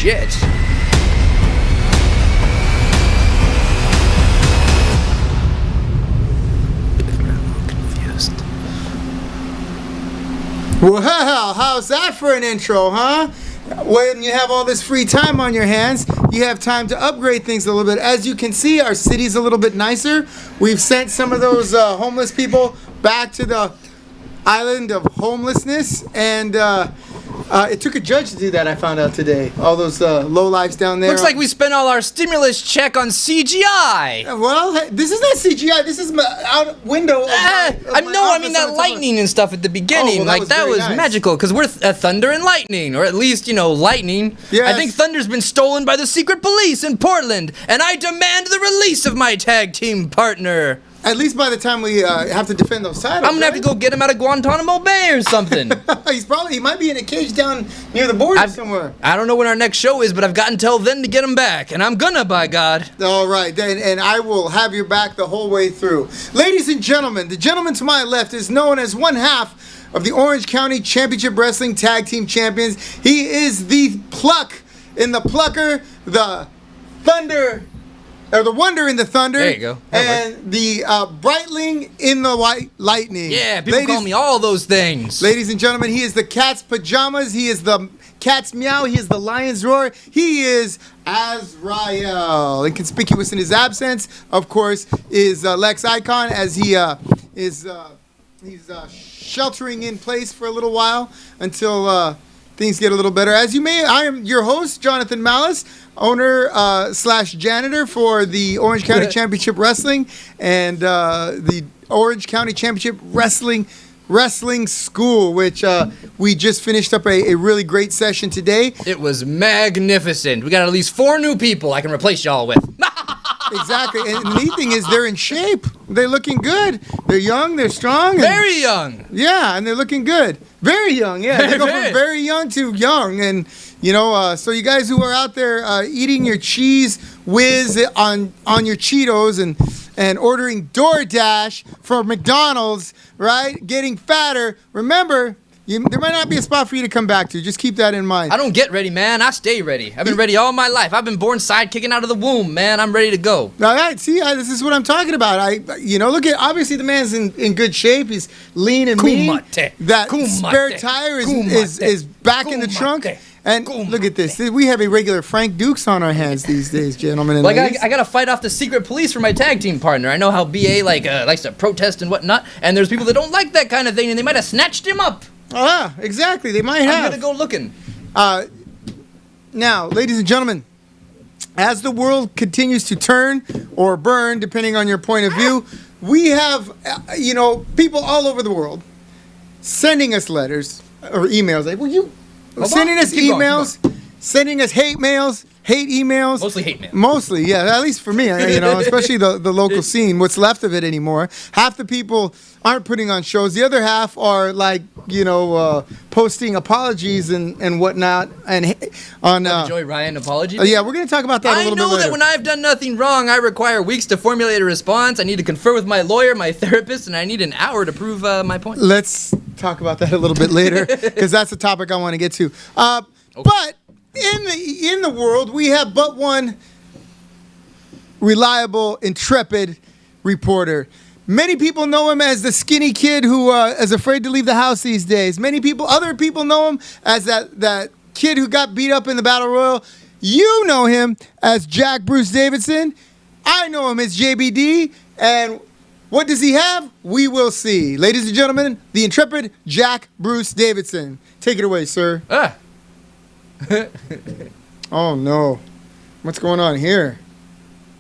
shit. Confused. Well, how's that for an intro, huh? When you have all this free time on your hands, you have time to upgrade things a little bit. As you can see, our city's a little bit nicer. We've sent some of those homeless people back to the island of homelessness, and it took a judge to do that, I found out today. All those lowlifes down there. Looks like we spent all our stimulus check on CGI. Well, this is not CGI. This is my out window. I mean that lightning and stuff at the beginning. That was nice. Magical, because we're thunder and lightning, or at least, lightning. Yes. I think thunder's been stolen by the secret police in Portland, and I demand the release of my tag team partner. At least by the time we have to defend those titles. I'm gonna have to go get him out of Guantanamo Bay or something. He might be in a cage down near the border somewhere. I don't know when our next show is, but I've got until then to get him back, and I'm gonna, by God. All right, and I will have your back the whole way through. Ladies and gentlemen, the gentleman to my left is known as one half of the Orange County Championship Wrestling Tag Team Champions. He is the Pluck in the Plucker, the Thunder, or the Wonder in the Thunder. There you go. And the Brightling in the White Lightning. Yeah, people call me all those things. Ladies and gentlemen, he is the Cat's Pajamas. He is the Cat's Meow. He is the Lion's Roar. He is Azrael. Inconspicuous in his absence, of course, is Lex Icon, as he is sheltering in place for a little while until things get a little better. As you may, I am your host, Jonathan Malice, owner / janitor for the Orange County Championship Wrestling and the Orange County Championship Wrestling School, which we just finished up a really great session today. It was magnificent. We got at least 4 new people I can replace y'all with. Exactly. And the neat thing is they're in shape. They're looking good. They're young. They're strong. Very young. Yeah, and they're looking good. Very young, yeah. They go from very young to young. And, so you guys who are out there eating your cheese whiz on your Cheetos and ordering DoorDash from McDonald's, right, getting fatter, remember, there might not be a spot for you to come back to. Just keep that in mind. I don't get ready, man. I stay ready. I've been ready all my life. I've been born sidekicking out of the womb, man. I'm ready to go. All right, see, this is what I'm talking about. Look at, obviously the man's in good shape. He's lean and mean. That spare tire is back in the trunk. And look at this. We have a regular Frank Dukes on our hands these days, gentlemen and ladies. I got to fight off the secret police for my tag team partner. I know how BA likes to protest and whatnot, and there's people that don't like that kind of thing, and they might have snatched him up. Ah, exactly. They might have. I'm going to go looking. Now, ladies and gentlemen, as the world continues to turn or burn, depending on your point of view, we have, people all over the world sending us letters or emails. Sending us emails, sending us hate emails. Mostly hate mail. Mostly, yeah. At least for me, especially the local scene. What's left of it anymore. Half the people aren't putting on shows. The other half are posting apologies and whatnot. And on Joey Ryan apology. Yeah, we're going to talk about that a little bit later. I know that when I've done nothing wrong, I require weeks to formulate a response. I need to confer with my lawyer, my therapist, and I need an hour to prove my point. Let's talk about that a little bit later, because that's a topic I want to get to. Okay. But in the world, we have but one reliable, intrepid reporter. Many people know him as the skinny kid who is afraid to leave the house these days. Other people know him as that kid who got beat up in the Battle Royal. You know him as Jack Bruce Davidson. I know him as JBD. And what does he have? We will see. Ladies and gentlemen, the intrepid Jack Bruce Davidson. Take it away, sir. Oh, no. What's going on here?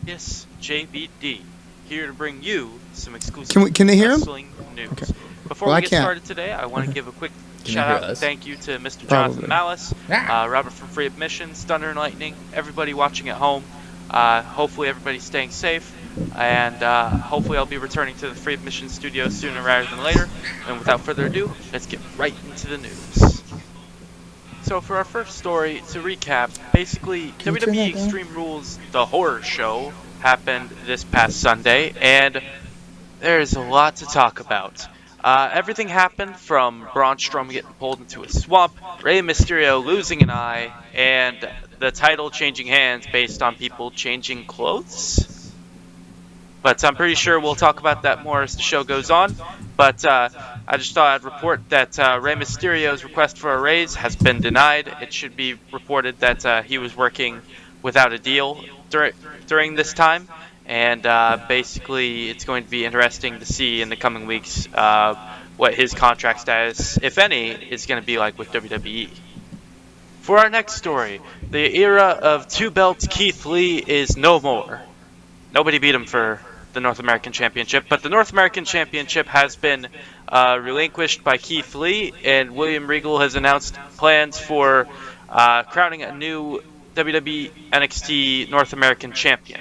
Yes, JBD. Here to bring you some exclusive can they hear him? wrestling news. Okay. Before we get started today, I want to give a quick shout out and thank you to Mr. Jonathan Malice, Robert from Free Admissions, Thunder and Lightning, everybody watching at home. Hopefully everybody's staying safe, and hopefully I'll be returning to the Free Admissions studio sooner rather than later. And without further ado, let's get right into the news. So for our first story, to recap, basically WWE Extreme Rules, the horror show, happened this past Sunday, and there's a lot to talk about. Everything happened from Braun Strowman getting pulled into a swamp, Rey Mysterio losing an eye, and the title changing hands based on people changing clothes. But I'm pretty sure we'll talk about that more as the show goes on. But I just thought I'd report that Rey Mysterio's request for a raise has been denied. It should be reported that he was working without a deal during this time. And basically, it's going to be interesting to see in the coming weeks what his contract status, if any, is going to be like with WWE. For our next story, the era of two belts Keith Lee is no more. Nobody beat him for the North American Championship, but the North American Championship has been relinquished by Keith Lee, and William Regal has announced plans for crowning a new WWE NXT North American Champion.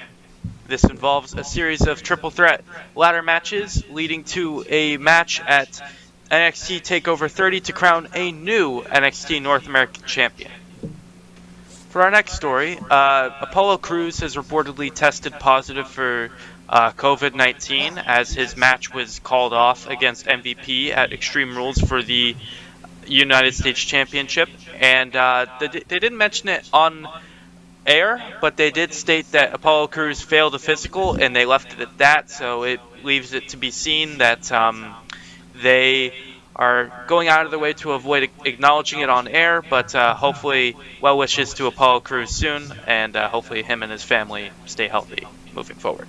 This involves a series of triple threat ladder matches leading to a match at NXT TakeOver 30 to crown a new NXT North American Champion. For our next story, Apollo Cruz has reportedly tested positive for COVID-19 as his match was called off against MVP at Extreme Rules for the United States Championship. And they didn't mention it on air, but they did state that Apollo Crews failed a physical, and they left it at that, so it leaves it to be seen that they are going out of their way to avoid acknowledging it on air, but hopefully well wishes to Apollo Crews soon, and hopefully him and his family stay healthy moving forward.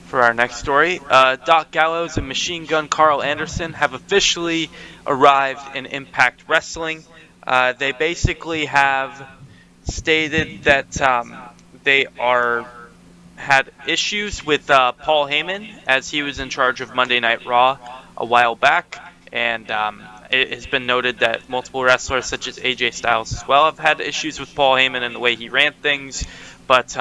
For our next story, Doc Gallows and Machine Gun Carl Anderson have officially arrived in Impact Wrestling. They basically have stated that they had issues with Paul Heyman as he was in charge of Monday Night Raw a while back, and it has been noted that multiple wrestlers such as AJ Styles as well have had issues with Paul Heyman and the way he ran things, but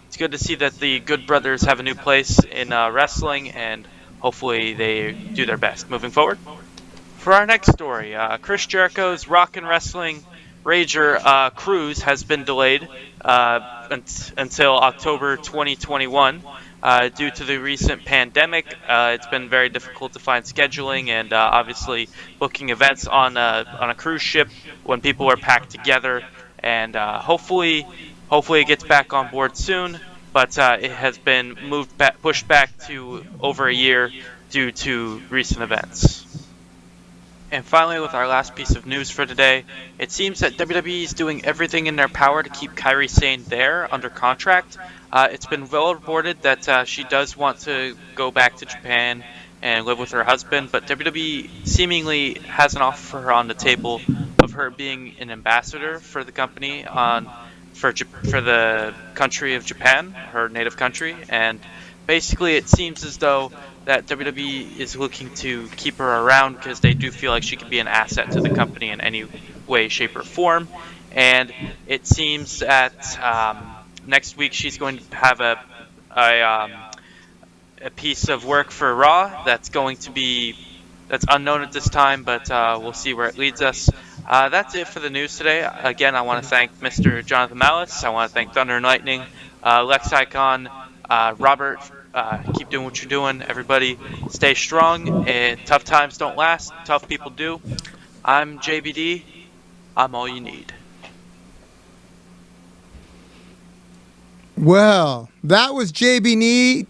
it's good to see that the Good Brothers have a new place in wrestling, and hopefully they do their best moving forward. For our next story, Chris Jericho's Rock and Wrestling Rager Cruz has been delayed until October 2021 due to the recent pandemic. It's been very difficult to find scheduling and obviously booking events on a cruise ship when people are packed together. And hopefully it gets back on board soon. But it has been pushed back to over a year due to recent events. And finally, with our last piece of news for today, it seems that WWE is doing everything in their power to keep Kairi Sane there under contract. It's been well reported that she does want to go back to Japan and live with her husband, but WWE seemingly has an offer for her on the table of her being an ambassador for the company for the country of Japan, her native country, and basically it seems as though that WWE is looking to keep her around because they do feel like she could be an asset to the company in any way, shape, or form. And it seems that next week she's going to have a piece of work for Raw that's unknown at this time, but we'll see where it leads us. That's it for the news today. Again, I want to thank Mr. Jonathan Malice. I want to thank Thunder and Lightning, Lex Icon, Robert. Keep doing what you're doing. Everybody stay strong, and tough times don't last. Tough people do. I'm JBD. I'm all you need. Well, that was JBD,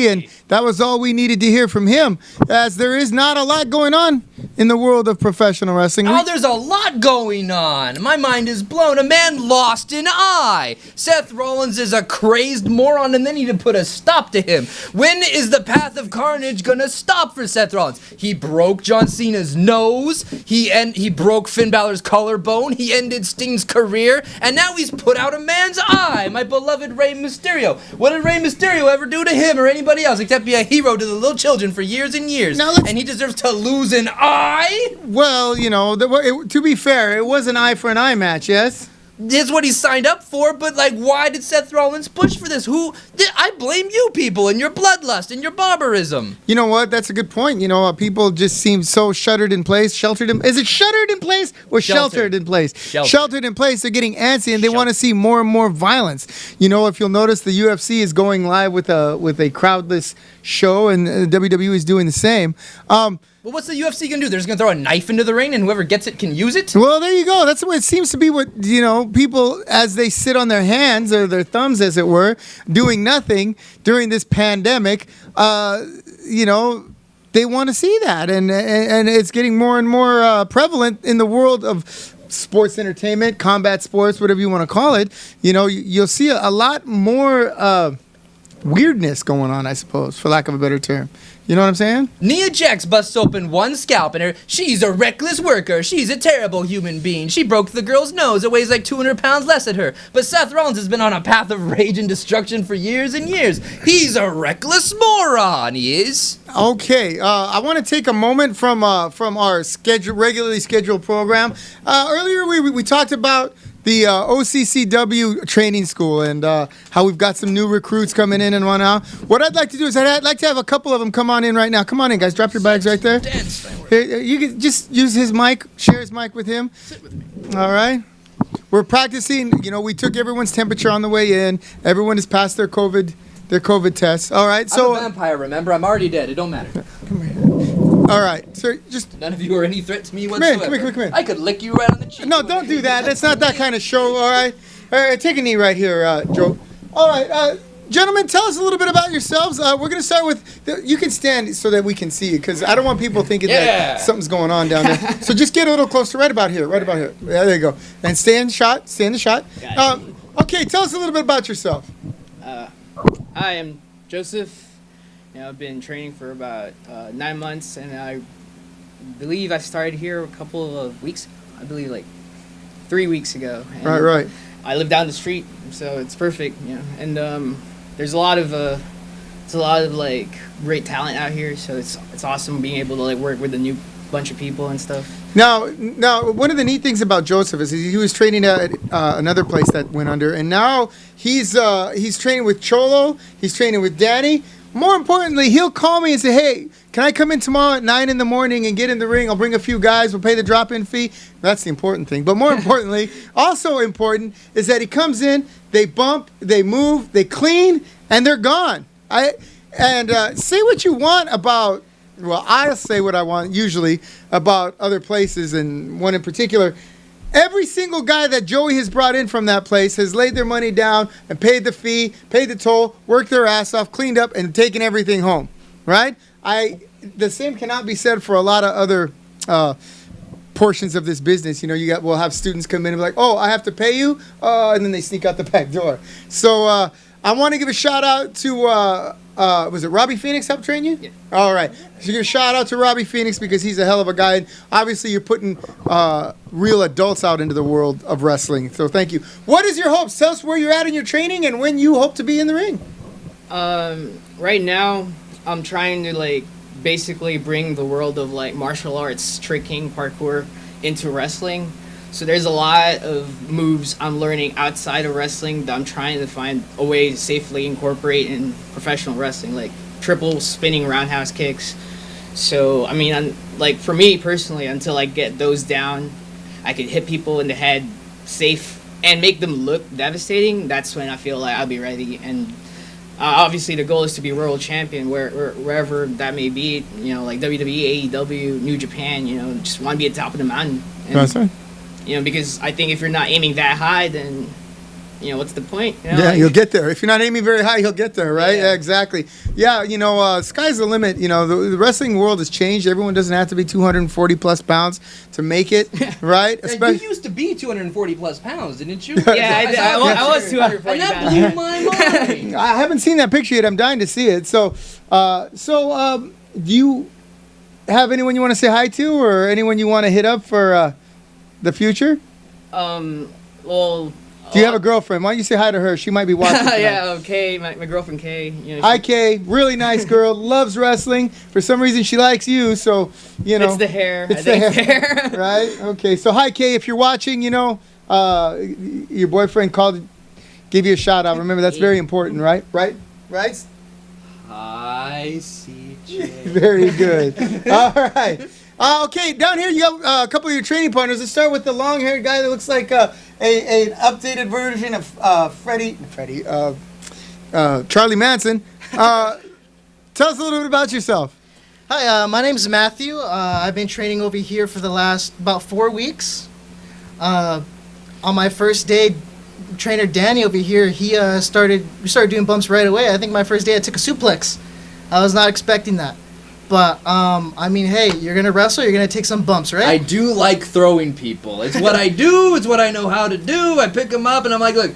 and that was all we needed to hear from him, as there is not a lot going on in the world of professional wrestling. Oh, there's a lot going on. My mind is blown. A man lost an eye. Seth Rollins is a crazed moron, and they need to put a stop to him. When is the path of carnage gonna stop for Seth Rollins? He broke John Cena's nose. He broke Finn Balor's collarbone. He ended Sting's career, and now he's put out a man's eye. My beloved Rey Mysterio. What did Rey Mysterio ever do to him or anybody else except be a hero to the little children for years and years? And he deserves to lose an eye? Well, to be fair, it was an eye for an eye match, yes? It's what he signed up for, but why did Seth Rollins push for this? I blame you people and your bloodlust and your barbarism. You know what? That's a good point. People just seem so sheltered in place. Is it shuttered in place or sheltered in place? Sheltered in place. They're getting antsy and they want to see more and more violence. If you'll notice, the UFC is going live with a crowdless show, and WWE is doing the same. Well, Well, what's the UFC gonna do? They're just gonna throw a knife into the ring, and whoever gets it can use it? Well, there you go. That's what it seems to be. What people as they sit on their hands or their thumbs, as it were, doing nothing during this pandemic. They want to see that, and it's getting more and more prevalent in the world of sports entertainment, combat sports, whatever you want to call it. You'll see a lot more weirdness going on, I suppose, for lack of a better term. You know what I'm saying? Nia Jax busts open one scalp and she's a reckless worker. She's a terrible human being. She broke the girl's nose. It weighs like 200 pounds less than her. But Seth Rollins has been on a path of rage and destruction for years and years. He's a reckless moron, he is. Okay, I want to take a moment from our regularly scheduled program. Earlier we talked about the OCCW training school and how we've got some new recruits coming in and whatnot. What I'd like to do is I'd like to have a couple of them come on in right now. Come on in, guys. Drop your bags right there. Here, you can just use his mic. Share his mic with him. Sit with me. All right. We're practicing. We took everyone's temperature on the way in. Everyone has passed their COVID tests. All right. So I'm a vampire, remember? I'm already dead. It don't matter. Come here. All right. So just none of you are any threat to me whatsoever. Come here. I could lick you right on the cheek. No, don't do that. That's not that kind of show. All right. Take a knee right here, Joe. All right. Gentlemen, tell us a little bit about yourselves. We're going to start with, you can stand so that we can see you, because I don't want people thinking that something's going on down there. So just get a little closer, right about here. Yeah, there you go. And stay in the shot. Okay, tell us a little bit about yourself. Hi, I'm Joseph. I've been training for about 9 months, and I believe I started here a couple of weeks. I believe like 3 weeks ago. And Right. I live down the street, so it's perfect. And there's a lot of like great talent out here, so it's awesome being able to like work with a new bunch of people and stuff. Now, one of the neat things about Joseph is he was training at another place that went under, and now he's training with Cholo. He's training with Danny. More importantly, he'll call me and say, hey, can I come in tomorrow at 9 in the morning and get in the ring? I'll bring a few guys. We'll pay the drop-in fee. That's the important thing. But more importantly, also important, is that he comes in, they bump, they move, they clean, and they're gone. Say what you want about, well, I'll say what I want usually about other places, and one in particular. Every single guy that Joey has brought in from that place has laid their money down and paid the fee, paid the toll, worked their ass off, cleaned up, and taken everything home, right? The same cannot be said for a lot of other portions of this business. We'll have students come in and be like, oh, I have to pay you, and then they sneak out the back door. So I want to give a shout out to was it Robbie Phoenix helped train you? Yeah. All right. So give a shout out to Robbie Phoenix because he's a hell of a guy. And obviously, you're putting real adults out into the world of wrestling. So thank you. What is your hopes? Tell us where you're at in your training and when you hope to be in the ring. Right now, I'm trying to basically bring the world of martial arts, tricking, parkour into wrestling. So there's a lot of moves I'm learning outside of wrestling that I'm trying to find a way to safely incorporate in professional wrestling, like triple spinning roundhouse kicks. So, for me personally, until I get those down, I could hit people in the head safe and make them look devastating. That's when I feel like I'll be ready. And obviously the goal is to be world champion wherever that may be, like WWE, AEW, New Japan, just want to be at the top of the mountain. That's right. Because I think if you're not aiming that high, then, what's the point? You'll get there. If you're not aiming very high, you'll get there, right? Yeah, exactly. Yeah, sky's the limit. The wrestling world has changed. Everyone doesn't have to be 240-plus pounds to make it, right? You used to be 240-plus pounds, didn't you? Yeah, I was 240 pounds. And that blew my mind. I haven't seen that picture yet. I'm dying to see it. So do you have anyone you want to say hi to or anyone you want to hit up for the future? Well... Do you have a girlfriend? Why don't you say hi to her? She might be watching tonight. Yeah, Kay, my girlfriend Kay. Hi, Kay. Really nice girl. Loves wrestling. For some reason, she likes you, so, It's the hair. It's the hair. Right? Okay. So, hi, Kay. If you're watching, your boyfriend called, give you a shout out. Remember, that's very important, right? Right? Hi, CJ. Very good. All right. Okay, down here you got a couple of your training partners. Let's start with the long-haired guy that looks like an updated version of Charlie Manson. Tell us a little bit about yourself. Hi, my name is Matthew. I've been training over here for the last about 4 weeks. On my first day, trainer Danny over here, we started doing bumps right away. I think my first day I took a suplex. I was not expecting that. But, I mean, hey, you're going to wrestle, you're going to take some bumps, right? I do like throwing people. It's what I do. It's what I know how to do. I pick them up, and I'm like, look,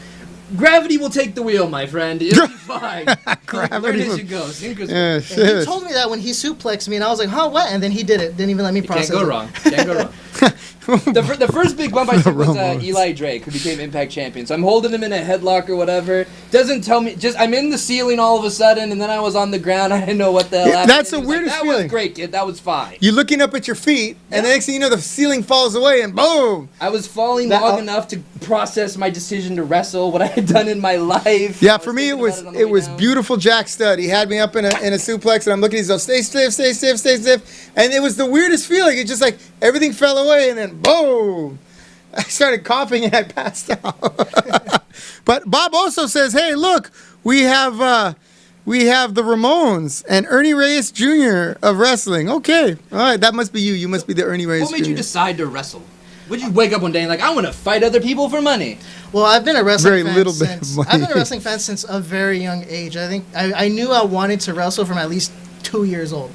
gravity will take the wheel, my friend. It'll be fine. Learn as you go. Yeah, he told me that when he suplexed me, and I was like, huh, what? And then he did it. Didn't even let me process it. Can't go wrong. The first big bump I took was Eli Drake, who became Impact Champion. So I'm holding him in a headlock or whatever. Doesn't tell me. Just I'm in the ceiling all of a sudden, and then I was on the ground. I didn't know what the hell happened. That's the weirdest feeling. That was great, kid. That was fine. You're looking up at your feet, and the next thing you know, the ceiling falls away, and boom! I was falling long enough to process my decision to wrestle, what I had done in my life. Yeah, for me it was beautiful Jack Stud. He had me up in a suplex, and I'm looking at him, stay stiff, stay stiff, stay stiff, and it was the weirdest feeling. It's just like everything fell away, and then boom! I started coughing and I passed out. But Bob also says, hey, look, we have the Ramones and Ernie Reyes Jr. of wrestling. Okay. All right, that must be you. You must be the Ernie Reyes Jr. What made you decide to wrestle? Would you wake up one day and like, I want to fight other people for money? Well, I've been a wrestling fan I've been a wrestling fan since a very young age. I think I knew I wanted to wrestle from at least 2 years old.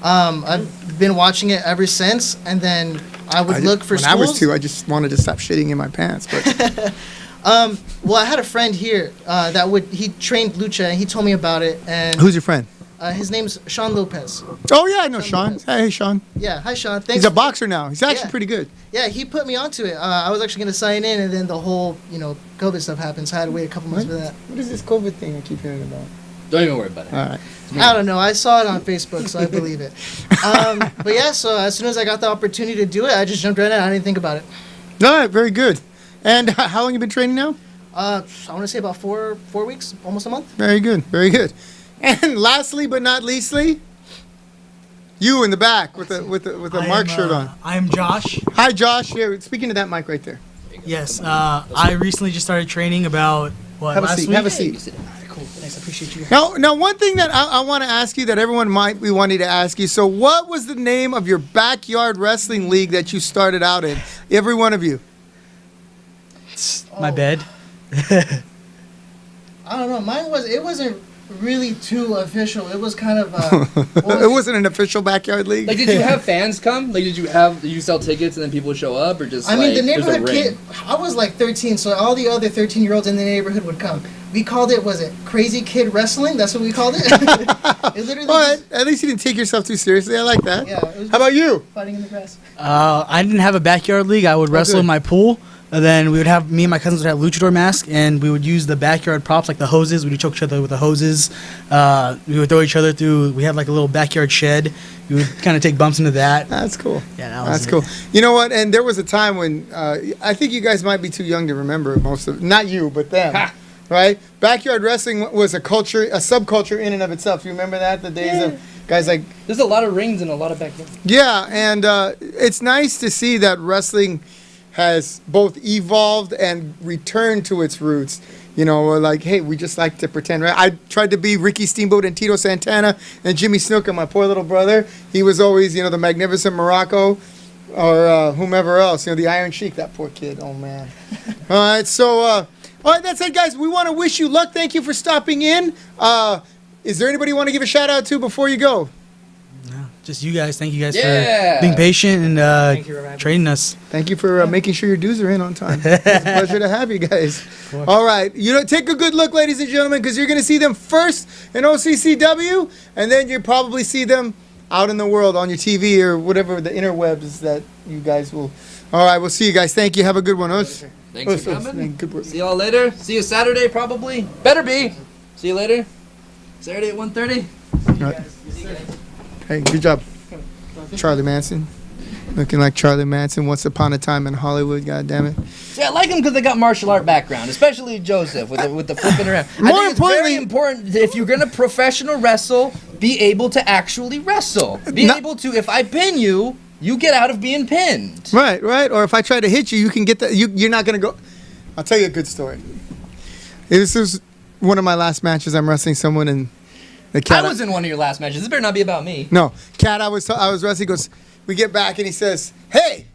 I've been watching it ever since, and then I would look for schools. When I was 2, I just wanted to stop shitting in my pants. But well, I had a friend here he trained lucha, and he told me about it. And who's your friend? His name's Sean Lopez. Oh yeah, I know Sean. Hey, Sean. Yeah, hi Sean. Thanks. He's a boxer now. He's actually pretty good. Yeah, he put me onto it. I was actually gonna sign in, and then the whole COVID stuff happened, so I had to wait a couple months for that. What is this COVID thing I keep hearing about? Don't even worry about it. All right. I don't know. I saw it on Facebook, so I believe it. But yeah, so as soon as I got the opportunity to do it, I just jumped right in. I didn't think about it. All right, very good. And how long you been training now? I want to say about 4 weeks, almost a month. Very good, very good. And lastly, but not leastly, you in the back with a Mark shirt on. I'm Josh. Hi, Josh. Here, speaking to that mic right there. Yes, I recently just started training about last week. Have a seat. Cool. Thanks. I appreciate you. Now, one thing that I want to ask you that everyone might be wanting to ask you. So, what was the name of your backyard wrestling league that you started out in? Every one of you. My bed. I don't know. Mine wasn't really too official. It was kind of it wasn't an official backyard league. Like, did you have fans come? Like, did you sell tickets and then people would show up, or just? I mean, the neighborhood kid. I was like 13, so all the other 13-year-olds in the neighborhood would come. We called it, was it Crazy Kid Wrestling? That's what we called it. It literally. But at least you didn't take yourself too seriously. I like that. Yeah. How about you? Fighting in the grass. I didn't have a backyard league. I would wrestle in my pool. And then me and my cousins would have luchador masks, and we would use the backyard props like the hoses. We would choke each other with the hoses. We would throw each other through. We had like a little backyard shed. We would kind of take bumps into that. That's cool. Yeah, that's cool. You know what? And there was a time when I think you guys might be too young to remember most of. Not you, but them. Right? Backyard wrestling was a culture, a subculture in and of itself. You remember that? The days of guys like. There's a lot of rings and a lot of backyard. Yeah, and it's nice to see that wrestling has both evolved and returned to its roots. You know, like, hey, we just like to pretend, right? I tried to be Ricky Steamboat and Tito Santana and Jimmy Snuka, my poor little brother. He was always, the Magnificent Morocco or whomever else. The Iron Sheik, that poor kid. Oh, man. All right, so, all right, that's it, guys. We want to wish you luck. Thank you for stopping in. Is there anybody you want to give a shout-out to before you go? Just you guys. Thank you guys for being patient and training us. Thank you for making sure your dues are in on time. It's a pleasure to have you guys. All right. Take a good look, ladies and gentlemen, because you're going to see them first in OCCW, and then you'll probably see them out in the world on your TV or whatever the interwebs that you guys will. All right. We'll see you guys. Thank you. Have a good one. Thanks for coming. See y'all later. See you Saturday, probably. Better be. See you later. Saturday at 1:30. All right. Hey, good job. Charlie Manson. Looking like Charlie Manson once upon a time in Hollywood, goddammit. Yeah, I like him because they got martial art background, especially Joseph with the flipping around. More importantly, it's very important if you're going to professional wrestle, be able to actually wrestle. Be able to, if I pin you, you get out of being pinned. Right. Or if I try to hit you, you can get that. You're not going to go. I'll tell you a good story. This was one of my last matches. I'm wrestling someone, and The cat. I was in one of your last matches. This better not be about me. No, cat. I was wrestling. He goes, we get back and he says, "Hey,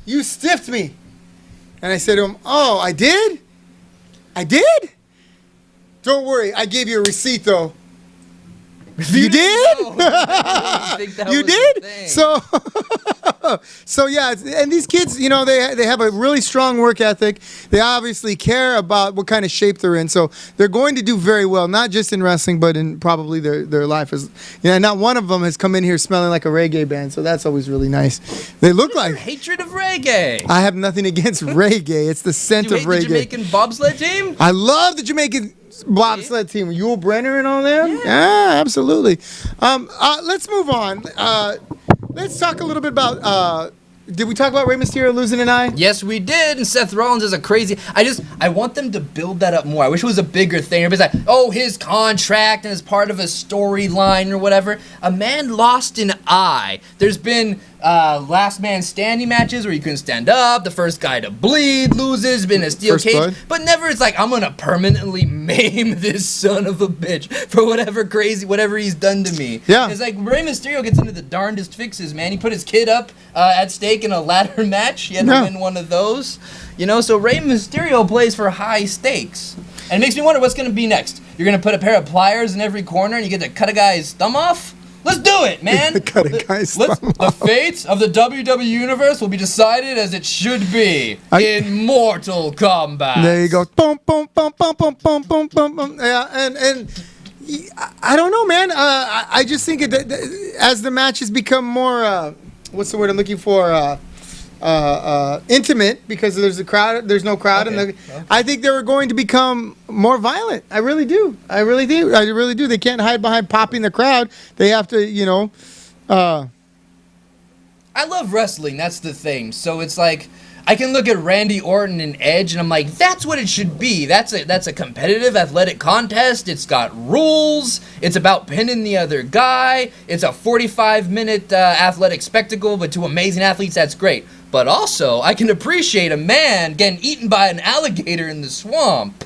you stiffed me," and I said to him, "Oh, I did? I did? Don't worry, I gave you a receipt though." You did? You did? So, so yeah, and these kids, you know, they have a really strong work ethic. They obviously care about what kind of shape they're in. So they're going to do very well, not just in wrestling, but in probably their life. Not one of them has come in here smelling like a reggae band. So that's always really nice. They look like hatred of reggae. I have nothing against reggae. It's the scent of reggae. The Jamaican bobsled team? I love the Jamaican bobsled team. Yul Brenner and all them? Yeah, absolutely. Let's move on. Let's talk a little bit about... did we talk about Rey Mysterio losing an eye? Yes, we did. And Seth Rollins is a crazy... I want them to build that up more. I wish it was a bigger thing. Everybody's like, oh, his contract and as part of a storyline or whatever. A man lost an eye. There's been last man standing matches where you couldn't stand up. The first guy to bleed loses, been a steel cage. Blood. But never it's like, I'm going to permanently maim this son of a bitch for whatever he's done to me. Yeah. It's like Rey Mysterio gets into the darndest fixes, man. He put his kid up at stake in a ladder match. He had to win one of those. You know, so Rey Mysterio plays for high stakes. And it makes me wonder what's going to be next. You're going to put a pair of pliers in every corner and you get to cut a guy's thumb off? Let's do it, man. Cut a guy's thumb off. The fate of the WWE Universe will be decided as it should be in Mortal Kombat. There you go. Boom, boom, boom, boom, boom, boom, boom, boom, boom. Yeah, and I don't know, man. I just think as the matches become more, what's the word I'm looking for? Intimate, because there's no crowd, okay. I think they're going to become more violent. I really do. They can't hide behind popping the crowd. They have to, you know. I love wrestling. That's the thing. So it's like I can look at Randy Orton and Edge, and I'm like, that's what it should be. That's a competitive athletic contest. It's got rules. It's about pinning the other guy. It's a 45-minute athletic spectacle, but to amazing athletes, that's great. But also, I can appreciate a man getting eaten by an alligator in the swamp.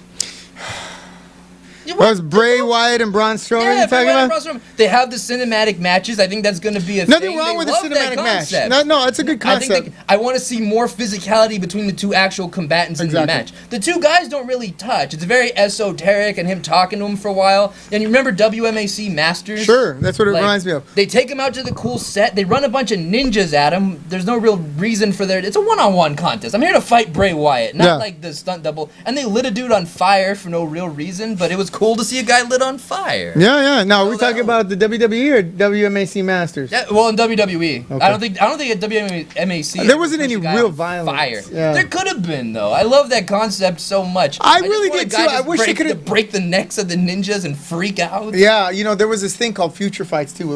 That was Bray, Wyatt, and Braun Strowman you're talking about? They have the cinematic matches. I think that's going to be a Nothing thing. wrong with the love cinematic that match. No, it's a good concept. I want to see more physicality between the two actual combatants in the match. The two guys don't really touch. It's very esoteric, and him talking to him for a while. And you remember WMAC Masters? Sure, that's what it reminds me of. They take him out to the cool set. They run a bunch of ninjas at him. There's no real reason for it's a one-on-one contest. I'm here to fight Bray Wyatt, not like the stunt double. And they lit a dude on fire for no real reason, but it was cool to see a guy lit on fire. Yeah. Now, are we talking about the WWE or WMAC Masters? Yeah, well, in WWE. Okay. I don't think at WMAC there wasn't any real violence. Fire. Yeah. There could have been though. I love that concept so much. I really did too. I wish they could have break the necks of the ninjas and freak out. Yeah, you know, there was this thing called Future Fights too.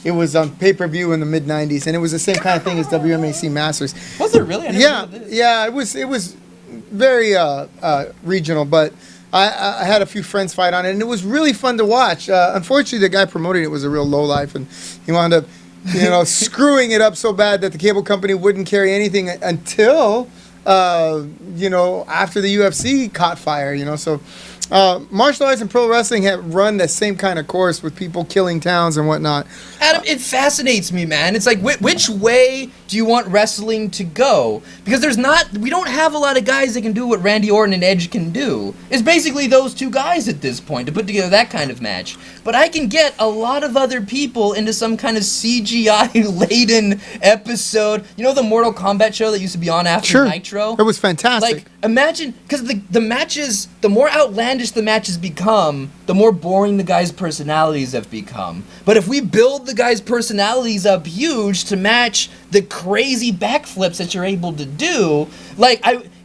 It was on pay-per-view in the mid '90s, and it was the same kind of thing as WMAC Masters. Was it really? I never heard of this. Yeah. It was very regional, but I had a few friends fight on it, and it was really fun to watch. Unfortunately, the guy promoting it was a real lowlife, and he wound up, screwing it up so bad that the cable company wouldn't carry anything until, after the UFC caught fire. So martial arts and pro wrestling have run the same kind of course with people killing towns and whatnot. Adam, it fascinates me, man. It's like, which way do you want wrestling to go? Because we don't have a lot of guys that can do what Randy Orton and Edge can do. It's basically those two guys at this point to put together that kind of match. But I can get a lot of other people into some kind of CGI-laden episode. You know the Mortal Kombat show that used to be on after Nitro? It was fantastic. Like, imagine, because the matches, the more outlandish the matches become, the more boring the guys' personalities have become. But if we build the guys' personalities up huge to match the crazy backflips that you're able to do,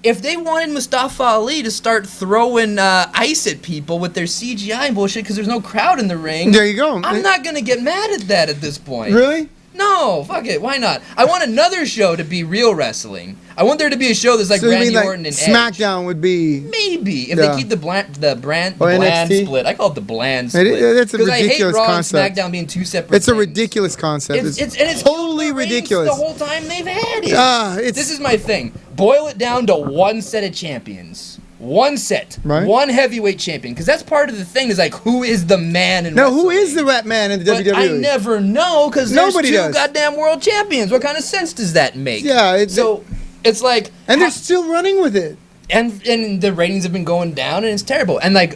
if they wanted Mustafa Ali to start throwing ice at people with their CGI bullshit because there's no crowd in the ring, there you go. I'm not going to get mad at that at this point. Really? No, fuck it. Why not? I want another show to be real wrestling. I want there to be a show that's like Randy Orton and SmackDown Edge. Would be maybe if they keep the bland NXT? split. I call it the bland split. It's a ridiculous I hate Raw concept. And SmackDown being two separate. It's a things. ridiculous concept. It's totally ridiculous. The whole time they've had it. This is my thing. Boil it down to one set of champions. one set, one heavyweight champion, because that's part of the thing is like who is the man in wrestling? Who is the rap man in the WWE? I never know because there's two goddamn world champions. What kind of sense does that make? Yeah, it's like, and they're still running with it. And the ratings have been going down, and it's terrible. And like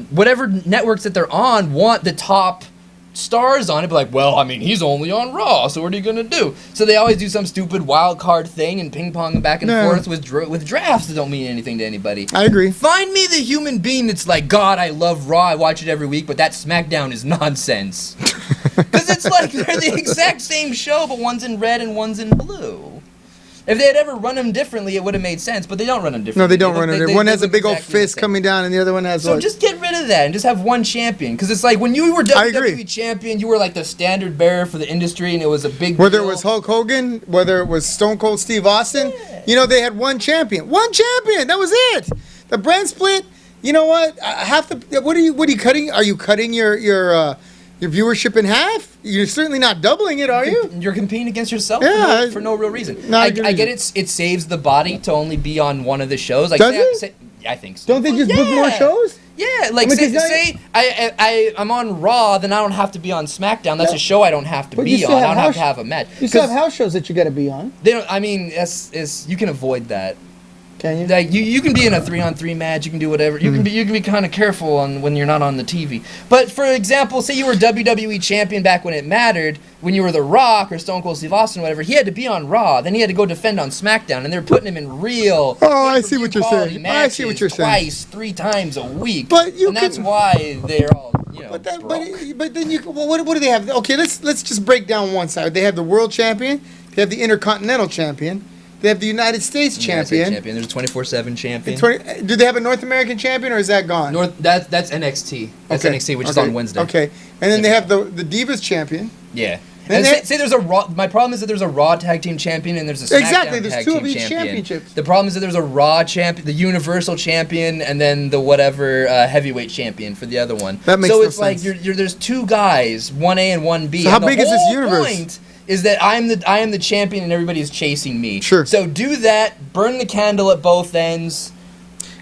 whatever networks that they're on want the top stars on it, but like, well, I mean, he's only on Raw, so what are you gonna do? So they always do some stupid wild card thing and ping pong back and forth with drafts that don't mean anything to anybody. I agree. Find me the human being that's like, God, I love Raw, I watch it every week, but that SmackDown is nonsense. Because it's like they're the exact same show, but one's in red and one's in blue. If they had ever run them differently, it would have made sense, but they don't run them differently. No, they don't run them differently. One has a big old fist coming down, and the other one has So just get rid of that and just have one champion. Because it's like when you were WWE champion, you were like the standard bearer for the industry, and it was a big Whether deal. it was Hulk Hogan, whether it was Stone Cold Steve Austin, you know, they had one champion. One champion! That was it! The brand split, you know what? What are you cutting? Are you cutting your viewership in half? You're certainly not doubling it, are you? You're competing against yourself for no real reason. No, I get it saves the body to only be on one of the shows. Like, Does it? I think so. Don't they just book more shows? Yeah, like say I'm on Raw, then I don't have to be on SmackDown. That's a show I don't have to be on. I don't have to have a match. You still have house shows that you got to be on. They don't. I mean, you can avoid that. Can you? Like you can be in a 3-on-3 match. You can do whatever. You can be kind of careful when you're not on the TV. But for example, say you were WWE champion back when it mattered, when you were The Rock or Stone Cold Steve Austin or whatever. He had to be on Raw. Then he had to go defend on SmackDown, and they're putting him in real. Oh, I see what you're saying. I see what you're saying. Twice, 3 times a week. But that's why they're all. But then you. Well, what do they have? Okay, let's just break down one side. They have the world champion. They have the Intercontinental champion. They have the United States champion. There's a 24/7 champion. Do they have a North American champion, or is that gone? That's NXT. That's NXT, which is on Wednesday. Okay, and then they have the Divas champion. Yeah. And say there's a Raw. My problem is that there's a Raw tag team champion and there's a SmackDown there's tag two team of each champion. championships. The problem is that there's a Raw champion, the Universal champion, and then the whatever heavyweight champion for the other one. That makes so no it's sense. like there's two guys, 1A and 1B. So how big is this universe? Point is that I am the champion and everybody is chasing me. Sure. So do that. Burn the candle at both ends.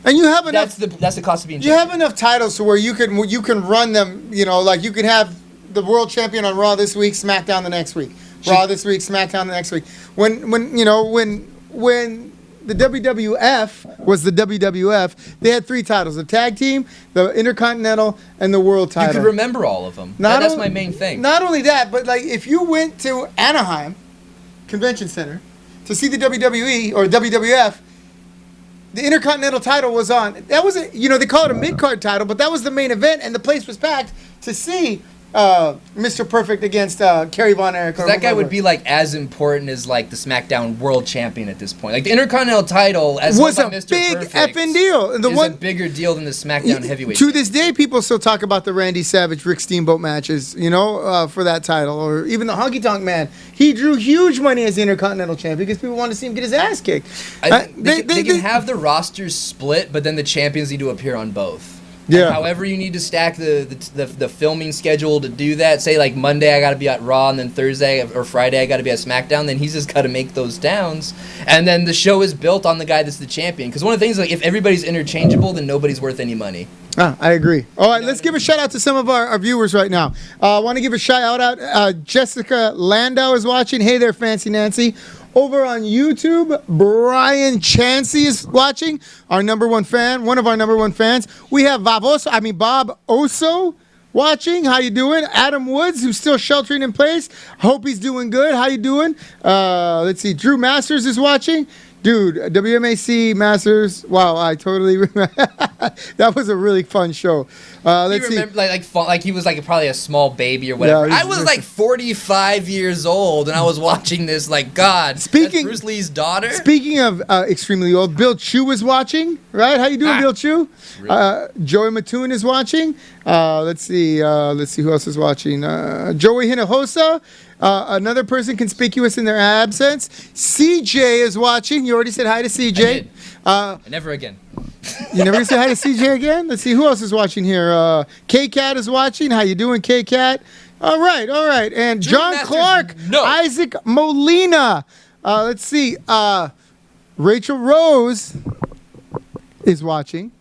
And you have enough. That's the cost of being champion. You have enough titles to where you can run them. You know, like you could have the world champion on Raw this week, SmackDown the next week. Raw this week, SmackDown the next week. When the WWF was the WWF, they had 3 titles: the tag team, the Intercontinental, and the world title. You could remember all of them. That's my main thing. Not only that, but like if you went to Anaheim Convention Center to see the WWE or WWF, the Intercontinental title was on. That was they call it a mid-card title, but that was the main event, and the place was packed to see Mr. Perfect against Kerry Von Erich. That guy would be like as important as like the SmackDown World Champion at this point. Like the Intercontinental title was a Mr. big Perfect effing deal. Is a bigger deal than the SmackDown Heavyweight. To this day, people still talk about the Randy Savage, Rick Steamboat matches, for that title, or even the Honky Tonk Man. He drew huge money as the Intercontinental Champion because people wanted to see him get his ass kicked. They can have the rosters split, but then the champions need to appear on both. Yeah. And however you need to stack the filming schedule to do that. Say like Monday I got to be at Raw, and then Thursday or Friday I got to be at SmackDown. Then he's just got to make those downs, and then the show is built on the guy that's the champion. Because one of the things, like if everybody's interchangeable, then nobody's worth any money. I agree. All right, let's give a shout out to some of our viewers right now. I want to give a shout out. Jessica Landau is watching. Hey there, Fancy Nancy. Over on YouTube, Brian Chansey is watching, our number one fan, one of our number one fans. We have Bob Oso watching. How you doing? Adam Woods, who's still sheltering in place. Hope he's doing good. How you doing? Let's see. Drew Masters is watching. Dude, WMAC Masters. Wow, I totally remember. That was a really fun show. Let's see. Like he was like probably a small baby or whatever. Yeah, I was like 45 years old and I was watching this. Like God, that's Bruce Lee's daughter. Speaking of extremely old, Bill Chu was watching. Right? How you doing, Bill Chu? Really? Joey Mattoon is watching. Let's see who else is watching. Joey Hinojosa. Another person conspicuous in their absence. CJ is watching. You already said hi to CJ. Never again. You never said hi to CJ again? Let's see who else is watching here. K-Cat is watching. How you doing, K-Cat? All right. And John Clark, Isaac Molina. Let's see. Rachel Rose. is watching.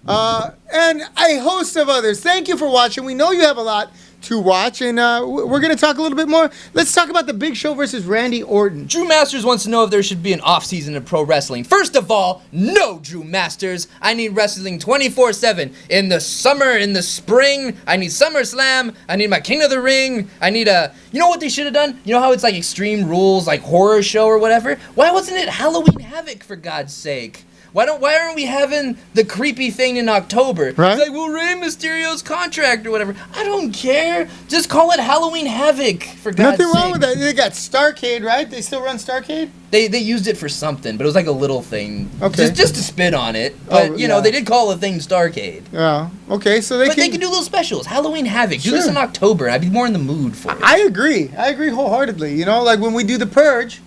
And a host of others. Thank you for watching. We know you have a lot to watch, and we're going to talk a little bit more. Let's talk about the Big Show versus Randy Orton. Drew Masters wants to know if there should be an off-season of pro wrestling. First of all, no, Drew Masters. I need wrestling 24/7. In the summer, in the spring, I need SummerSlam. I need my King of the Ring. I need a... You know what they should have done? You know how it's like Extreme Rules, like horror show or whatever? Why wasn't it Halloween Havoc, for God's sake? Why aren't we having the creepy thing in October? Right. It's like, well, Rey Mysterio's contract or whatever. I don't care. Just call it Halloween Havoc, for God's sake. Nothing wrong with that. They got Starrcade, right? They still run Starrcade? They used it for something, but it was like a little thing. Okay. Just to spit on it. But, you know, they did call the thing Starrcade. Yeah. Okay, so they can do little specials. Halloween Havoc. Do this in October. I'd be more in the mood for it. I agree. I agree wholeheartedly. You know, like when we do the Purge,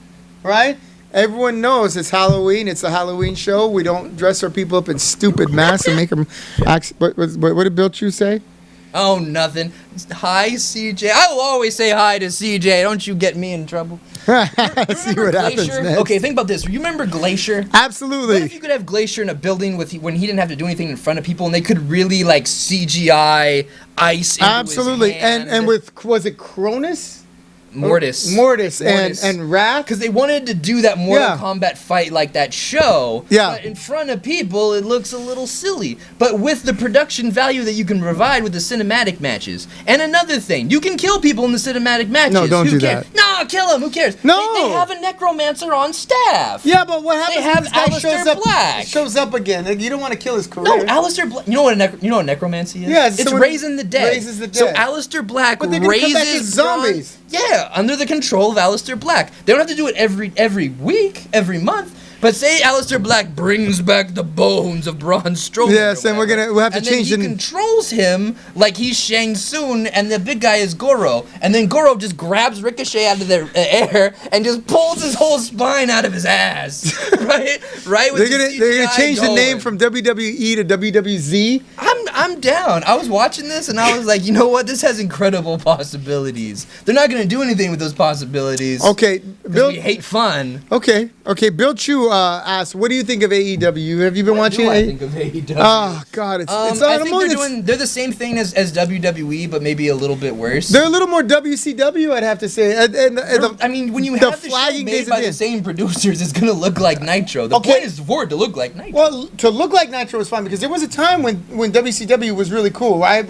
right? Everyone knows it's Halloween. It's a Halloween show. We don't dress our people up in stupid masks and make them act. What did Bill Chew say? Oh, nothing. Hi, CJ. I will always say hi to CJ. Don't you get me in trouble. See what happens next. Okay, think about this. You remember Glacier? Absolutely. What if you could have Glacier in a building when he didn't have to do anything in front of people, and they could really like CGI ice into Absolutely. his hand? And with, was it Cronus? Mortis and Wrath, because they wanted to do that Mortal Kombat fight like that show. Yeah. But in front of people, it looks a little silly. But with the production value that you can provide with the cinematic matches, and another thing, you can kill people in the cinematic matches. No, don't do that. No, kill them. Who cares? No, they have a necromancer on staff. Yeah, but what happens? They have this guy Aleister Black. Shows up again. Like, you don't want to kill his career. No, Aleister Black. You know what necromancy is? Yeah, it's raising the dead. Raises the dead. So Aleister Black but they're gonna come back as raises zombies. Yeah, under the control of Aleister Black. They don't have to do it every week, every month. But say Aleister Black brings back the bones of Braun Strowman. Yes, and we'll have to change and then he controls him like he's Shang Tsung, and the big guy is Goro. And then Goro just grabs Ricochet out of the air and just pulls his whole spine out of his ass. right? They're gonna change the name from WWE to WWZ. I'm down. I was watching this and I was like, you know what? This has incredible possibilities. They're not gonna do anything with those possibilities. Okay, Bill. We hate fun. Okay. Bill Chew asked, "What do you think of AEW? Have you been watching it?" I think of AEW. Oh God, it's I think they're the same thing as WWE, but maybe a little bit worse. They're a little more WCW, I'd have to say. I mean, when you have the show made by the same producers, it's gonna look like Nitro. The point is for it to look like Nitro. Well, to look like Nitro was fine because there was a time when WCW was really cool. Right.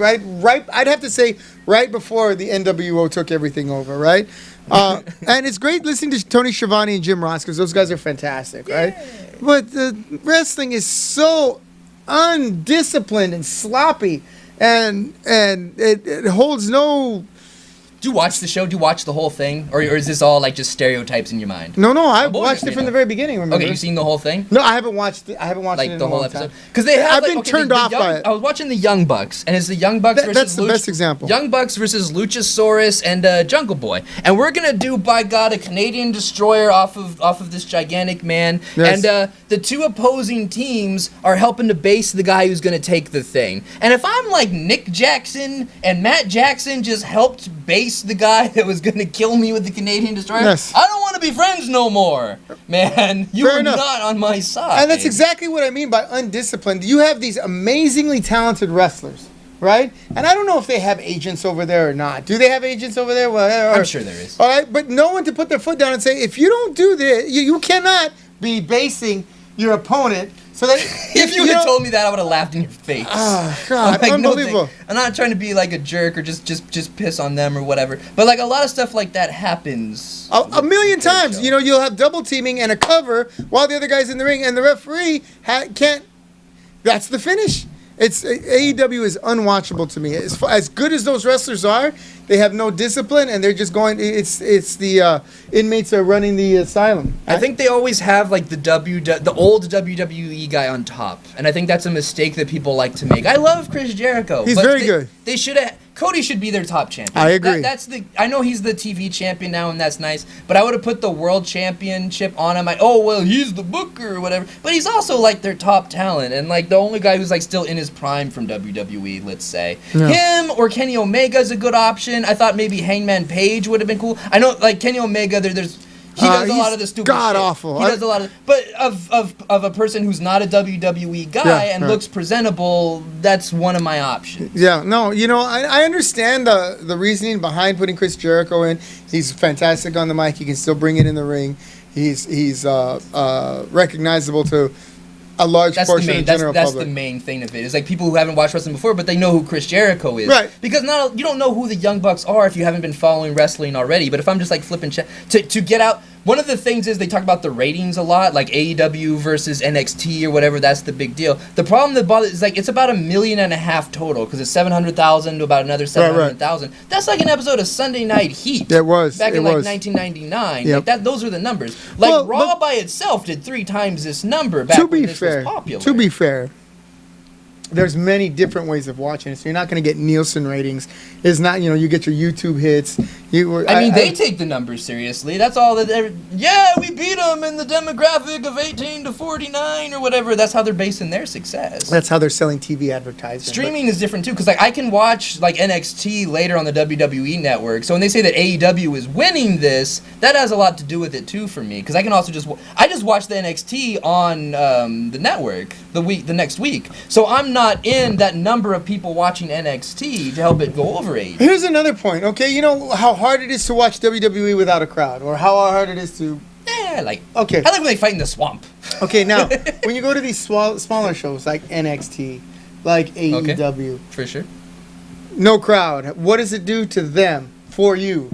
I'd have to say right before the NWO took everything over. Right. And it's great listening to Tony Schiavone and Jim Ross because those guys are fantastic, right? But the wrestling is so undisciplined and sloppy, and it holds no. Do you watch the show? Do you watch the whole thing, or is this all like just stereotypes in your mind? No, I watched it from the very beginning. Remember? Okay, you've seen the whole thing? No, I haven't watched it. Like the whole episode. Because they have. I've been turned off by it. I was watching the Young Bucks, and it's the Young Bucks versus. That's the best example. Young Bucks versus Luchasaurus and Jungle Boy, and we're gonna do, by God, a Canadian destroyer off of this gigantic man, yes. And the two opposing teams are helping to base the guy who's gonna take the thing. And if I'm like Nick Jackson and Matt Jackson just helped base the guy that was going to kill me with the Canadian destroyer, yes. I don't want to be friends no more, man. You are not on my side. And that's exactly what I mean by undisciplined. You have these amazingly talented wrestlers, right? And I don't know if they have agents over there or not. Do they have agents over there? Well, I'm sure there is. All right, but no one to put their foot down and say, if you don't do this, you cannot be basing your opponent. So that if you had told me that, I would have laughed in your face. Oh, God, like, unbelievable. No, I'm not trying to be like a jerk or just piss on them or whatever. But like a lot of stuff like that happens. A million times. You know, you'll have double teaming and a cover while the other guy's in the ring, and the referee can't. That's the finish. AEW is unwatchable to me. As good as those wrestlers are, they have no discipline, and they're just going. It's the inmates are running the asylum. I think they always have like the old WWE guy on top, and I think that's a mistake that people like to make. I love Chris Jericho. He's very good. They should have. Cody should be their top champion. I agree. I know he's the TV champion now, and that's nice. But I would have put the world championship on him. He's the booker or whatever. But he's also like their top talent, and like the only guy who's like still in his prime from WWE. Let's say him or Kenny Omega is a good option. I thought maybe Hangman Page would have been cool. I know like Kenny Omega. He does a lot of the stupid God shit. awful. He does a lot of, but of a person who's not a WWE guy and looks presentable, that's one of my options. Yeah, no, I understand the reasoning behind putting Chris Jericho in. He's fantastic on the mic. He can still bring it in the ring. He's recognizable to a large portion of the general that's public. the main thing of it. It's like people who haven't watched wrestling before, but they know who Chris Jericho is. Right. Because you don't know who the Young Bucks are if you haven't been following wrestling already. But if I'm just like flipping to get out, one of the things is they talk about the ratings a lot, like AEW versus NXT or whatever. That's the big deal. The problem that bothers is like it's about 1.5 million total because it's 700,000 to about another 700,000. Right. That's like an episode of Sunday Night Heat. It was back in 1999. Yep. Like those are the numbers. Like Raw by itself did 3 times this number back when this was popular. To be fair, there's many different ways of watching it, so you're not going to get Nielsen ratings. It's not, you get your YouTube hits. They take the numbers seriously. That's all that we beat them in the demographic of 18 to 49 or whatever. That's how they're basing their success. That's how they're selling TV advertising. Streaming is different too, because like I can watch like NXT later on the WWE network. So when they say that AEW is winning this, that has a lot to do with it too for me, because I can also just watch the NXT on the network the next week. So I'm not in that number of people watching NXT to help it go over 80. Here's another point, okay? You know how hard it is to watch WWE without a crowd, or how hard it is to... I like when they fight in the swamp. Okay, now, when you go to these smaller shows like NXT, like AEW... Okay, for sure. No crowd. What does it do to them, for you?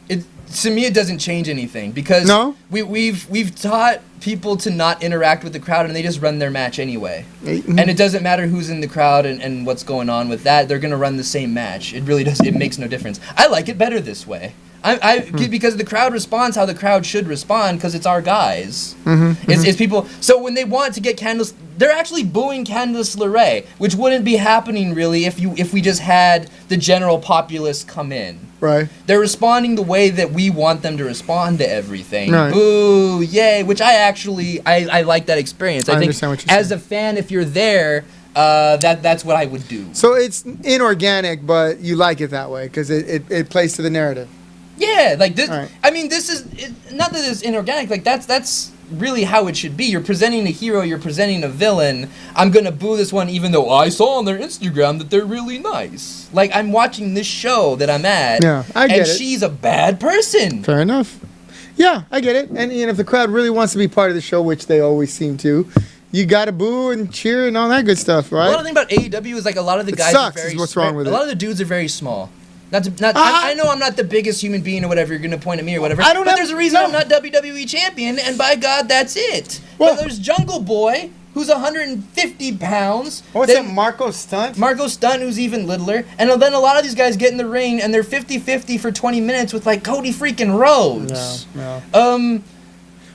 To me, it doesn't change anything, because we've taught people to not interact with the crowd, and they just run their match anyway. Mm-hmm. And it doesn't matter who's in the crowd and what's going on with that. They're going to run the same match. It really does. It makes no difference. I like it better this way. Because the crowd responds how the crowd should respond, because it's our guys. Mm-hmm. It's people. So when they want to get Candice, they're actually booing Candice LeRae, which wouldn't be happening really if we just had the general populace come in. Right. They're responding the way that we want them to respond to everything. Right. Boo, yay, which I like that experience. I think understand what you're as saying. a fan, if you're there, that's what I would do. So it's inorganic, but you like it that way because it plays to the narrative. Yeah, like this. Right. I mean, this is not that it's inorganic. Like that's really how it should be. You're presenting a hero. You're presenting a villain. I'm gonna boo this one, even though I saw on their Instagram that they're really nice. Like I'm watching this show that I'm at. Yeah, I get it. And she's a bad person. Fair enough. Yeah, I get it. And if the crowd really wants to be part of the show, which they always seem to, you gotta boo and cheer and all that good stuff, right? A lot of the thing about AEW is like a lot of the guys sucks, are very. Is what's wrong with a it. lot of the dudes are very small. I know I'm not the biggest human being or whatever. You're gonna point at me or whatever. But there's a reason I'm not WWE champion, and by God, that's it. Well, but there's Jungle Boy, who's 150 pounds. What's that, Marco Stunt? Marco Stunt, who's even littler. And then a lot of these guys get in the ring, and they're 50-50 for 20 minutes with, like, Cody freaking Rhodes. Yeah.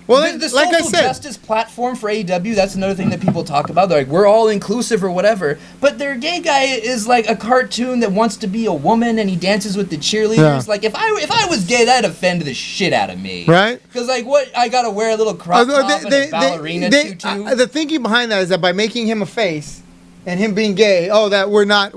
Well, the like I social said, justice platform for AEW, that's another thing that people talk about. They're like, we're all inclusive or whatever. But their gay guy is like a cartoon that wants to be a woman, and he dances with the cheerleaders. Yeah. Like, if I was gay, that'd offend the shit out of me. Right? Because, like, what, I gotta wear a little crop top and a ballerina tutu? The thinking behind that is that by making him a face and him being gay, that we're not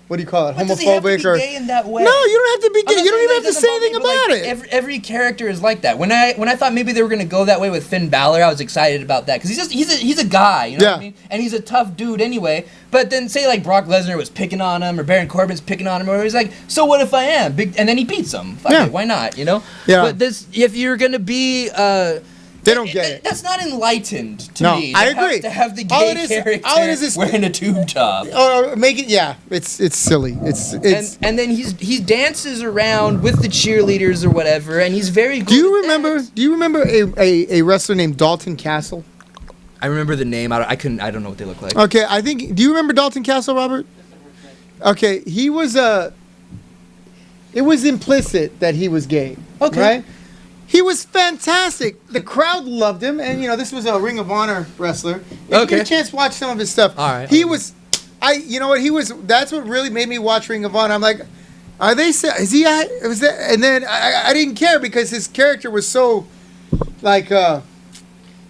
what do you call it? But homophobic does he have to be gay in that way? No, you don't have to be gay. You don't even have to say anything about it. Every character is like that. When I thought maybe they were gonna go that way with Finn Balor, I was excited about that because he's a guy, you know what I mean? And he's a tough dude anyway. But then say like Brock Lesnar was picking on him or Baron Corbin's picking on him, or he's like, so what if I am? And then he beats him. Fuck it, why not? You know? Yeah. But if you're gonna be they don't get it. That's not enlightened to me. I agree. To have the gay character wearing a tube top. Or make it, it's silly. It's and then he dances around with the cheerleaders or whatever, and he's very good. Do you remember a wrestler named Dalton Castle? I remember the name. I don't know what they look like. Okay, do you remember Dalton Castle, Robert? Okay, he was it was implicit that he was gay. Okay. Right? He was fantastic. The crowd loved him, and this was a Ring of Honor wrestler. If you get a chance to watch some of his stuff. All right. That's what really made me watch Ring of Honor. I'm like, is he was that? And then I didn't care because his character was so like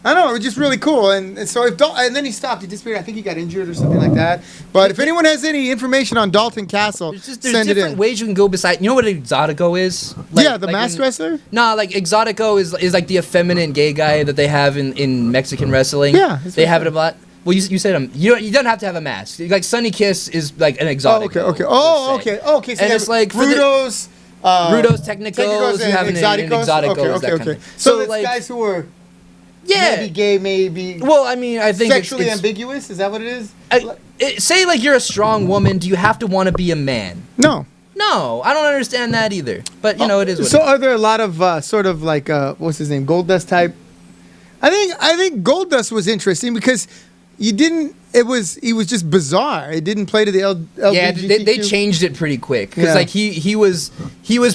I don't know, it was just really cool. And so and then he stopped. He disappeared. I think he got injured or something like that. But if anyone has any information on Dalton Castle, there's send it different in. ways you can go beside. You know what Exotico is? The masked wrestler? Nah, like Exotico is like the effeminate gay guy that they have in Mexican wrestling. Yeah, they have it a lot. Well, you said you don't have to have a mask. Like Sunny Kiss is like an Exotico. Okay. So and it's like Rudos, Technicos, you have an Exoticos. Okay. So it's like guys who are maybe gay, maybe. Well, I mean, I think sexually ambiguous. Is that what it is? Say like you're a strong woman. Do you have to want to be a man? No. No, I don't understand that either. But you know, it is. What so it is. Are there a lot of sort of like what's his name, Goldust type? I think Goldust was interesting because he was just bizarre. It didn't play to the LGBTQ. Yeah, they changed it pretty quick because like he was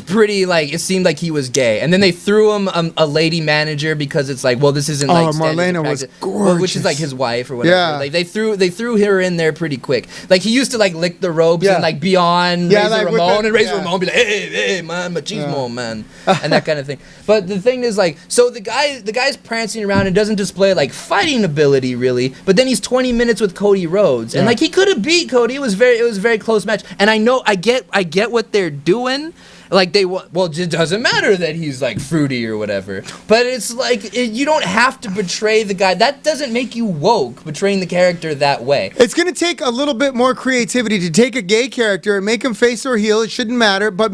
pretty like it seemed like he was gay, and then they threw him a lady manager because it's like, well, this isn't like Marlena was gorgeous, which is like his wife or whatever. Yeah. Like they threw her in there pretty quick. Like he used to like lick the ropes and like be on Razor Ramon and Razor Ramon be like, hey man, machismo man, and that kind of thing. But the thing is like, so the guy's prancing around and doesn't display like fighting ability really, but then he's 20 minutes with Cody Rhodes, and like he could have beat Cody. It was a very close match, and I know I get what they're doing. Like it doesn't matter that he's like fruity or whatever, but it's like you don't have to betray the guy. That doesn't make you woke, betraying the character that way. It's gonna take a little bit more creativity to take a gay character and make him face or heel. It shouldn't matter, but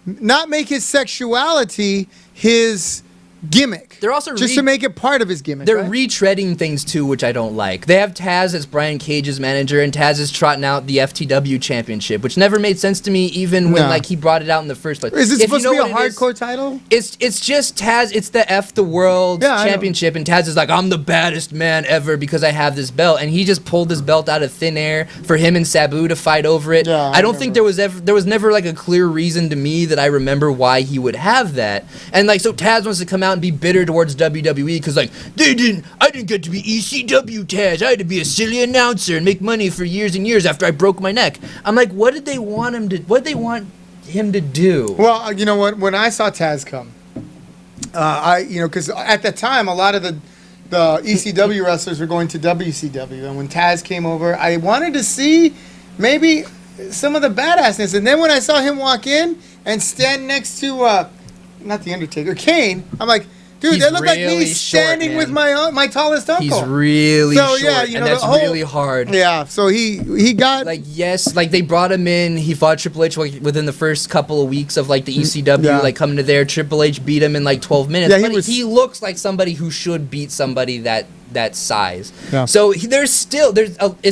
not make his sexuality his gimmick. They're also just to make it part of his gimmick. They're retreading things too, which I don't like. They have Taz as Brian Cage's manager, and Taz is trotting out the FTW championship, which never made sense to me, even when like he brought it out in the first place. Is it supposed to be a hardcore title? It's just Taz. It's the F the World championship, and Taz is like, I'm the baddest man ever because I have this belt, and he just pulled this belt out of thin air for him and Sabu to fight over it. Yeah, I don't think there was never like a clear reason to me that I remember why he would have that, and like so Taz wants to come out and be bitter towards WWE because like I didn't get to be ECW Taz. I had to be a silly announcer and make money for years and years after I broke my neck. I'm like, what did they want him to do? Well, you know what? When I saw Taz come, because at the time a lot of the ECW wrestlers were going to WCW, and when Taz came over, I wanted to see maybe some of the badassness. And then when I saw him walk in and stand next to not the Undertaker, Kane, I'm like, dude, that looked really like me standing with my tallest uncle. He's really short, and that's really hard. Yeah, so he got they brought him in. He fought Triple H within the first couple of weeks of like the ECW, coming to there. Triple H beat him in like 12 minutes. Yeah, he looks like somebody who should beat somebody that size. Yeah. So it's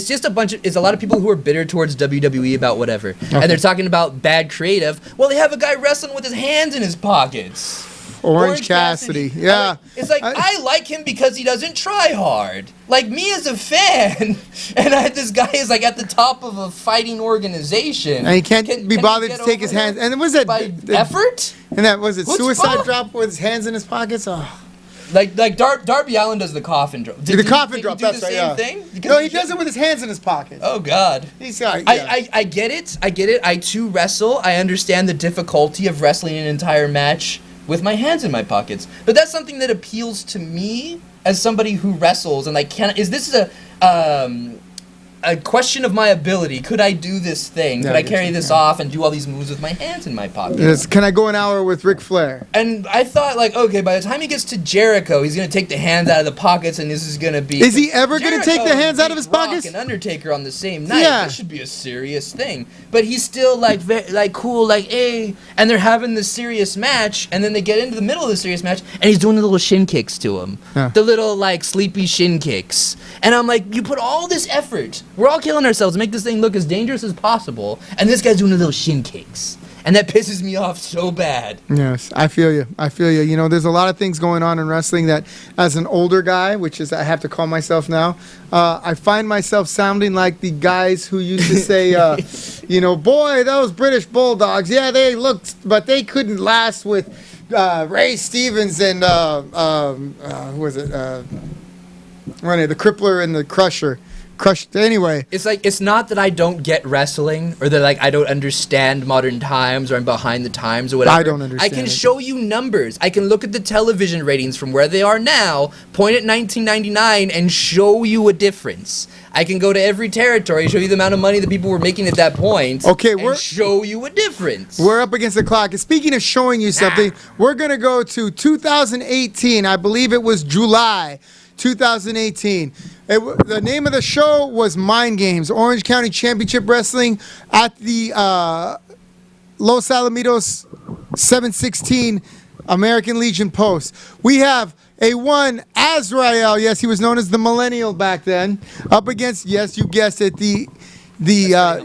just it's a lot of people who are bitter towards WWE about whatever, and they're talking about bad creative. Well, they have a guy wrestling with his hands in his pockets. Orange Cassidy. Yeah. It's like, I like him because he doesn't try hard. Like, me as a fan, and this guy is, like, at the top of a fighting organization. And he can't be bothered to take his hands. And was that... By effort? And that, was it suicide drop with his hands in his pockets? Oh. Like Darby Allin does the coffin drop. The coffin drop, that's right, yeah. Thing? No, he does it with his hands in his pockets. Oh, God. I get it. I, too, wrestle. I understand the difficulty of wrestling an entire match with my hands in my pockets, but that's something that appeals to me as somebody who wrestles and like is this a question of my ability? Could I do this thing? Could I carry this off and do all these moves with my hands in my pockets? Yes. Can I go an hour with Ric Flair? And I thought, like, okay, by the time he gets to Jericho, he's going to take the hands out of the pockets, and this is going to be... Is he ever going to take the hands out of his pockets? And Undertaker on the same night. Yeah. That should be a serious thing. But he's still, like, very, cool, like, hey, and they're having this serious match, and then they get into the middle of the serious match, and he's doing the little shin kicks to him. Yeah. The little, like, sleepy shin kicks. And I'm like, you put all this effort... We're all killing ourselves to make this thing look as dangerous as possible, and this guy's doing the little shin kicks. And that pisses me off so bad. Yes, I feel you. You know, there's a lot of things going on in wrestling that, as an older guy, which is I have to call myself now, I find myself sounding like the guys who used to say, boy, those British Bulldogs, yeah, they looked, but they couldn't last with Ray Stevens and, who was it? The Crippler and the Crusher. crushed. Anyway, It's like, it's not that I don't get wrestling or that like I don't understand modern times or I'm behind the times or whatever. I don't understand I can it. show you numbers. I can look at the television ratings from where they are now, point at 1999 and show you a difference. I can go to every territory, show you the amount of money that people were making at that point, Okay, and show you a difference. we're up against the clock. And speaking of showing you something, we're going to go to 2018. I believe it was July 2018. The name of the show was Mind Games, Orange County Championship Wrestling at the Los Alamitos 716 American Legion Post. We have a one Azrael, yes, he was known as the Millennial back then, up against, yes, you guessed it, the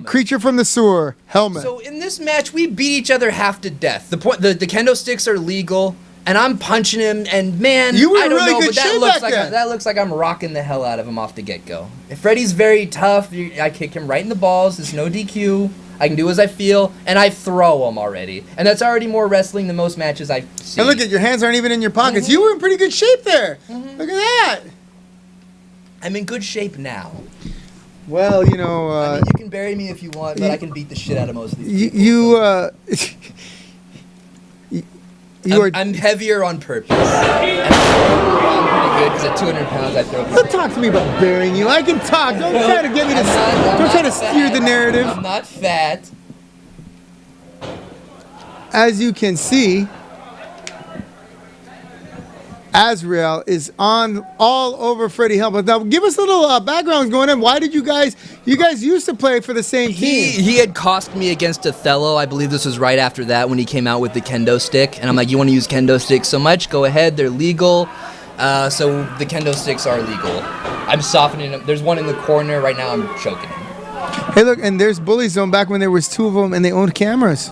creature from the sewer, Helmet. So in this match, we beat each other half to death. The kendo sticks are legal, and I'm punching him, and man, You were I in don't really know, good but that shape looks back like then. that looks like I'm rocking the hell out of him off the get-go. If Freddy's very tough, I kick him right in the balls. There's no DQ. I can do as I feel, and I throw him already. And that's already more wrestling than most matches I've seen. And look at your hands aren't even in your pockets. You were in pretty good shape there. Look at that. I'm in good shape now. Well, you know, I mean, you can bury me if you want, but I can beat the shit out of most of these people. I'm heavier on purpose. I'm pretty good because at 200 pounds I throw people. Don't talk to me about burying you. I can talk. Don't try to get me to. Don't try to steer the narrative. I'm not fat. As you can see, Azrael is on all over Freddie Helmet. Now, give us a little background going on. Why did you guys used to play for the same team? He had cost me against Othello. I believe this was right after that when he came out with the kendo stick. And I'm like, you want to use kendo sticks so much? Go ahead. They're legal. So the kendo sticks are legal. I'm softening them. There's one in the corner. Right now I'm choking him. Hey, look, and there's Bully Zone back when there was two of them and they owned cameras.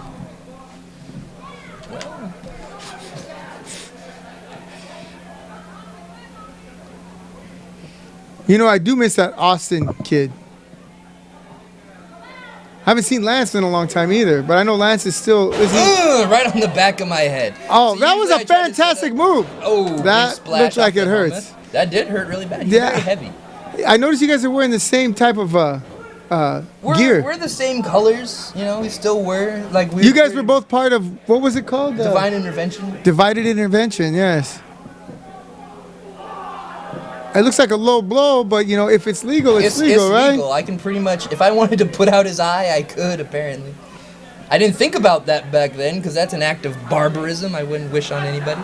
You know, I do miss that Austin kid. I haven't seen Lance in a long time either, but I know Lance is still... Right on the back of my head. Oh, So that was usually a fantastic move. Oh, That big splash looks like off it the hurts. helmet. That did hurt really bad. He's Yeah. very heavy. I noticed you guys are wearing the same type of gear. We're the same colors, you know. We still wear like we. You guys were both part of, what was it called? Divine Intervention. Divided Intervention, yes. It looks like a low blow, but you know, if it's legal, it's legal, right? Legal. I can pretty much, if I wanted to put out his eye, I could. Apparently, I didn't think about that back then because that's an act of barbarism. I wouldn't wish on anybody.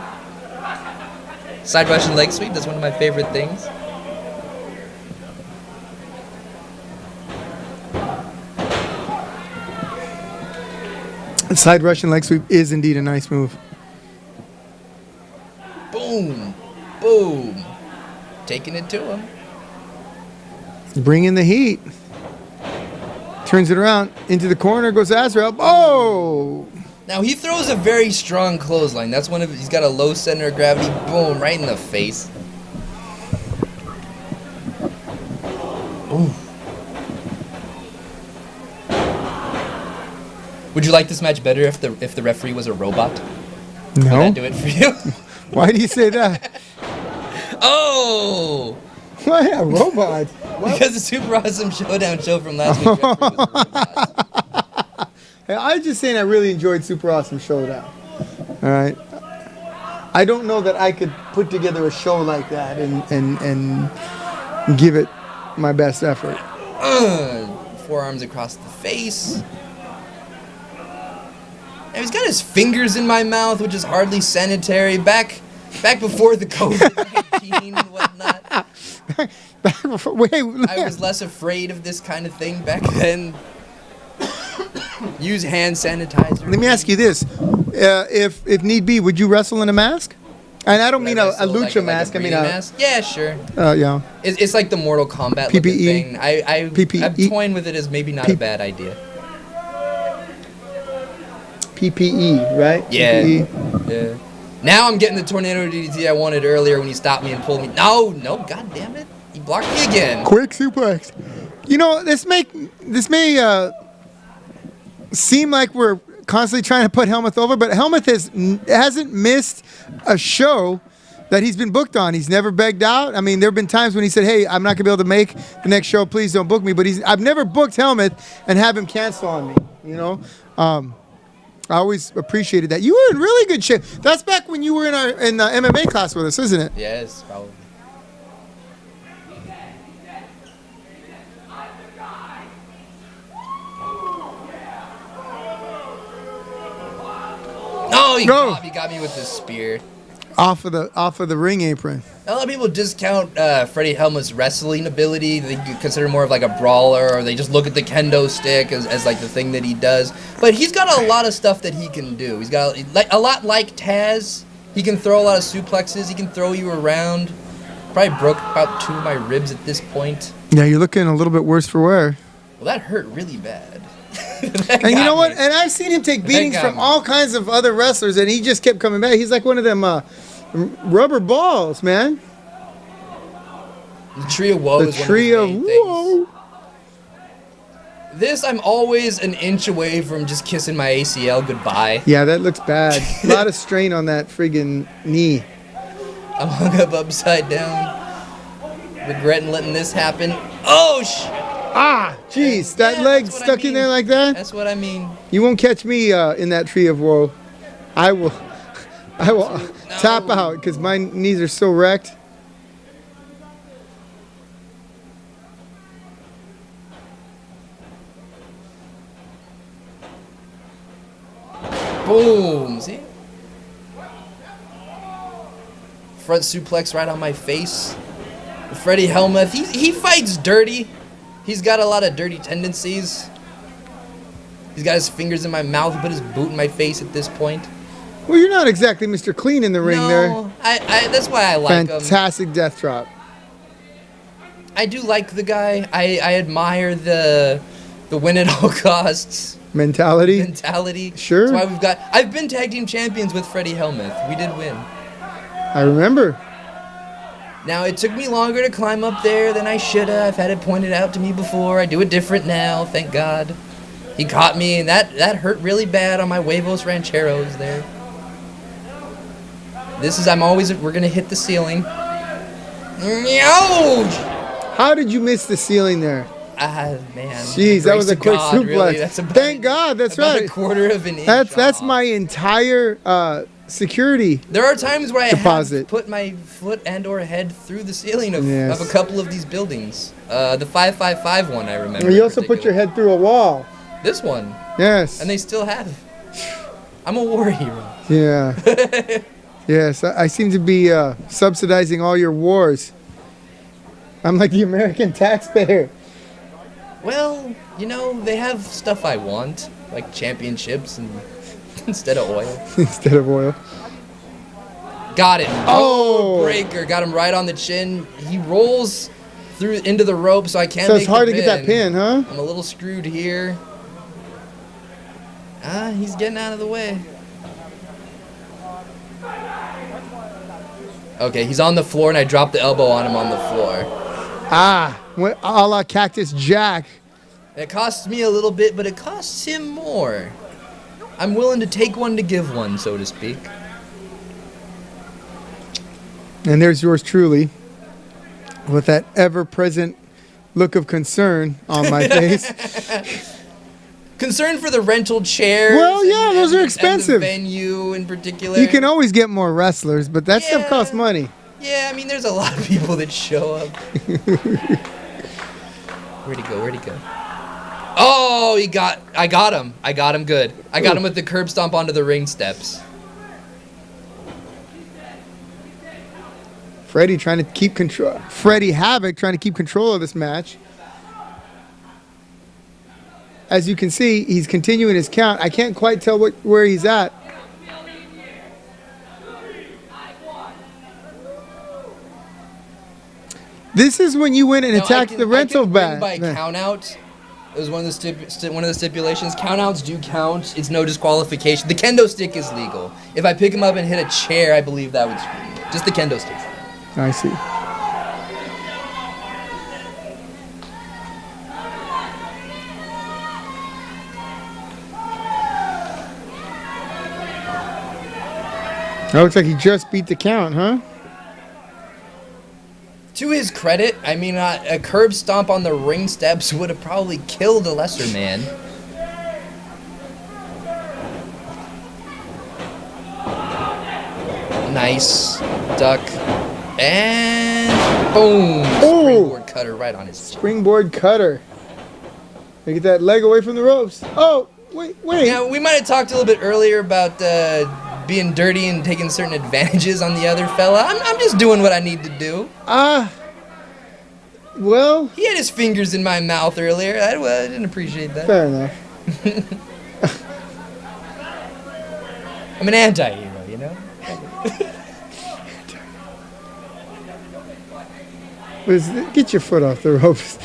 Side Russian leg sweep. That's one of my favorite things. Side Russian leg sweep is indeed a nice move. Boom, boom, taking it to him. Bringing the heat. Turns it around into the corner. Goes Azrael. Oh! Now he throws a very strong clothesline. That's one of he's got a low center of gravity. Boom, right in the face. Ooh. Would you like this match better if the referee was a robot? Would No. that do it for you? Why do you say that? Oh! Why a robot? Because the Super Awesome Showdown show from last week. referee was a robot. Hey, I was just saying I really enjoyed Super Awesome Showdown. All right. I don't know that I could put together a show like that and give it my best effort. Forearms across the face. Now he's got his fingers in my mouth, which is hardly sanitary. Back before the COVID-19 and whatnot. Wait, I was less afraid of this kind of thing back then. Use hand sanitizer. let me ask you this: if need be, would you wrestle in a mask? And I don't mean a lucha mask. I mean a mask. Yeah, sure. yeah. It's like the Mortal Kombat looking PPE. thing. I'm PPE. toying with it as maybe not a bad idea. PPE, right? Yeah. PPE. Yeah. Now I'm getting the tornado DDT I wanted earlier when he stopped me and pulled me. No, god damn it. He blocked me again. Quick suplex. You know, this may seem like we're constantly trying to put Helmuth over, but Helmuth hasn't missed a show that he's been booked on. He's never begged out. I mean, there have been times when he said, "Hey, I'm not gonna be able to make the next show. Please don't book me." But I've never booked Helmuth and have him cancel on me. You know, I always appreciated that. You were in really good shape. That's back when you were in the MMA class with us, isn't it? Yes, probably. Oh, he got me with this spear. Off of the ring apron. A lot of people discount Freddie Helmuth's wrestling ability. They consider more of like a brawler, or they just look at the kendo stick as like the thing that he does. But he's got a lot of stuff that he can do. He's got a lot like Taz. He can throw a lot of suplexes. He can throw you around. Probably broke about 2 of my ribs at this point. Yeah, you're looking a little bit worse for wear. Well, that hurt really bad. And you know what? And I've seen him take beatings from all kinds of other wrestlers, and he just kept coming back. He's like one of them rubber balls, man. The Tree of Woe is one of his main things. This, I'm always an inch away from just kissing my ACL goodbye. Yeah, that looks bad. A lot of strain on that friggin' knee. I'm hung up upside down, regretting letting this happen. Oh, Jeez, that leg stuck in there like that? That's what I mean. You won't catch me in that Tree of Woe. I will tap out because my knees are so wrecked. Boom, see? Front suplex right on my face. Freddie Helmuth, he fights dirty. He's got a lot of dirty tendencies. He's got his fingers in my mouth. He put his boot in my face at this point. Well, you're not exactly Mr. Clean in the ring there. No, that's why I like him. Fantastic death drop. I do like the guy. I admire the win at all costs mentality. Sure. That's why I've been tag team champions with Freddie Helmuth. We did win. I remember. Now, it took me longer to climb up there than I should have. I've had it pointed out to me before. I do it different now, thank God. He caught me, and that hurt really bad on my huevos rancheros there. We're going to hit the ceiling. How did you miss the ceiling there? Man. Jeez, that was a quick suplex. Really. Thank God, that's right. A quarter of an inch That's my entire security. There are times where I deposit. have put my foot and or head through the ceiling of a couple of these buildings. The 555 one, I remember. You also put your head through a wall. This one. Yes. And they still have. I'm a war hero. Yeah. Yes, I seem to be subsidizing all your wars. I'm like the American taxpayer. Well, they have stuff I want, like championships and instead of oil. Instead of oil. Got it. Oh, breaker. Got him right on the chin. He rolls through into the rope, so I can't. So it's hard to get that pin, huh? I'm a little screwed here. He's getting out of the way. Okay, he's on the floor, and I dropped the elbow on him on the floor. A la Cactus Jack. It costs me a little bit, but it costs him more. I'm willing to take one to give one, so to speak. And there's yours truly, with that ever-present look of concern on my face. Concern for the rental chairs. Well, yeah, those are expensive. And the venue in particular. You can always get more wrestlers, but that stuff costs money. Yeah, I mean, there's a lot of people that show up. Where'd he go? Oh, I got him. I got him good. I got him with the curb stomp onto the ring steps. Freddie trying to keep control. Freddie Havoc trying to keep control of this match. As you can see, he's continuing his count. I can't quite tell where he's at. This is when you went and attacked the rental bag. By count out. It was one of the stipulations. Count outs do count. It's no disqualification. The kendo stick is legal. If I pick him up and hit a chair, I believe that would screw me. Just the kendo stick. I see. That looks like he just beat the count, huh? To his credit, I mean, a curb stomp on the ring steps would have probably killed a lesser man. Nice duck. And boom. Springboard cutter right on his chin. Springboard cutter. They get that leg away from the ropes. Oh, wait. Yeah, we might have talked a little bit earlier about being dirty and taking certain advantages on the other fella. I'm just doing what I need to do. Well... He had his fingers in my mouth earlier. I didn't appreciate that. Fair enough. I'm an anti-hero, you know? Get your foot off the ropes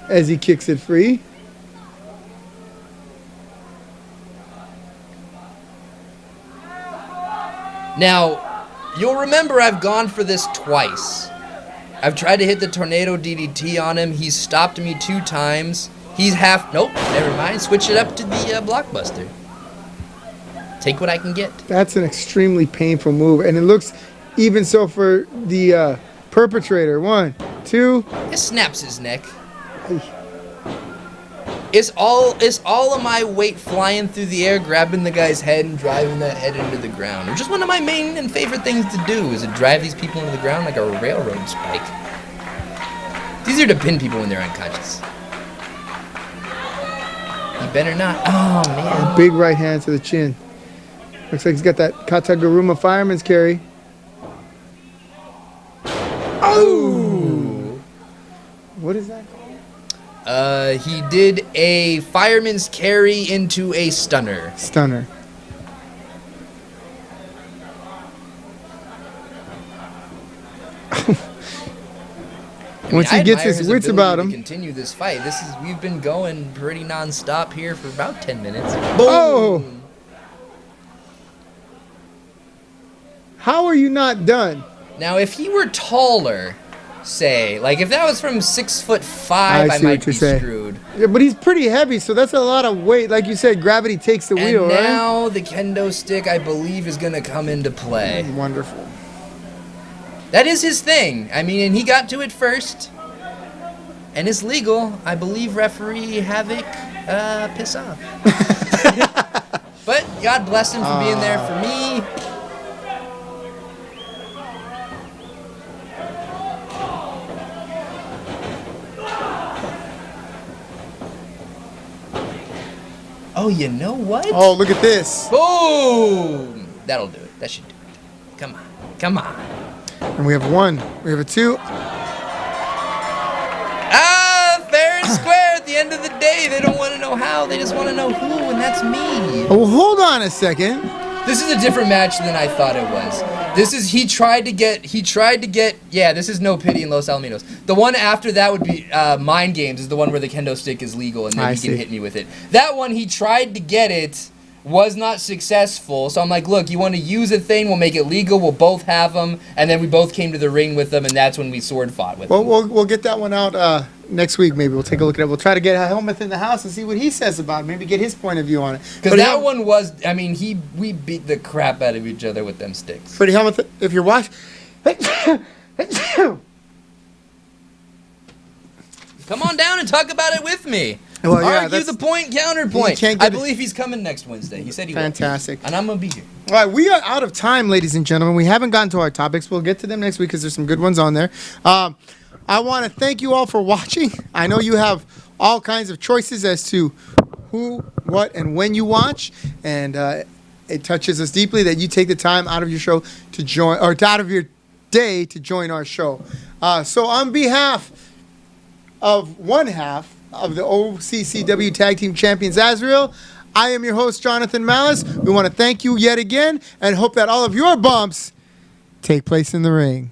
as he kicks it free. Now, you'll remember I've gone for this twice. I've tried to hit the tornado DDT on him. He's stopped me 2 times. He's nope, never mind. Switch it up to the blockbuster. Take what I can get. That's an extremely painful move, and it looks even so for the perpetrator. 1, 2. It snaps his neck. It's all of my weight flying through the air, grabbing the guy's head and driving that head into the ground. Which is one of my main and favorite things to do, is to drive these people into the ground like a railroad spike. It's easier to pin people when they're unconscious. You better not. Oh, man. Big right hand to the chin. Looks like he's got that Kataguruma fireman's carry. Oh! What is that called? He did a fireman's carry into a stunner. Stunner. Once he gets his wits about him. To continue this fight. We've been going pretty non-stop here for about 10 minutes. Boom. Oh! How are you not done? Now, if he were taller, say, like if that was from 6'5", I might be screwed. Yeah, but he's pretty heavy, so that's a lot of weight. Like you said, gravity takes the wheel, right? And now the kendo stick, I believe, is going to come into play. Wonderful. That is his thing. I mean, and he got to it first. And it's legal. I believe referee Havoc piss off. But God bless him for being there for me. Oh, you know what? Oh, look at this. Boom! That'll do it. That should do it. Come on. Come on. And we have 1. We have a 2. Fair and square. At the end of the day, they don't want to know how. They just want to know who, and that's me. Oh, hold on a second. This is a different match than I thought it was. He tried to get, yeah, this is No Pity in Los Alamitos. The one after that would be Mind Games, is the one where the kendo stick is legal and then he can hit me with it. That one, he tried to get it, was not successful. So I'm like, look, you want to use a thing, we'll make it legal, we'll both have them. And then we both came to the ring with them, and that's when we sword fought with them. We'll get that one out next week, maybe. We'll take a look at it. We'll try to get Helmuth in the house and see what he says about it. Maybe get his point of view on it. Because that one was, I mean, we beat the crap out of each other with them sticks. Freddie Helmuth, if you're watching... Come on down and talk about it with me. Well, yeah, argue the point, counterpoint. I believe he's coming next Wednesday. He said he Fantastic. will. And I'm going to be here. All right, we are out of time, ladies and gentlemen. We haven't gotten to our topics. We'll get to them next week because there's some good ones on there. I want to thank you all for watching. I know you have all kinds of choices as to who, what, and when you watch. And it touches us deeply that you take the time out of your show to join, or out of your day to join our show. So on behalf of one half of the OCCW Tag Team Champions Azrael, I am your host, Jonathan Malice. We want to thank you yet again and hope that all of your bumps take place in the ring.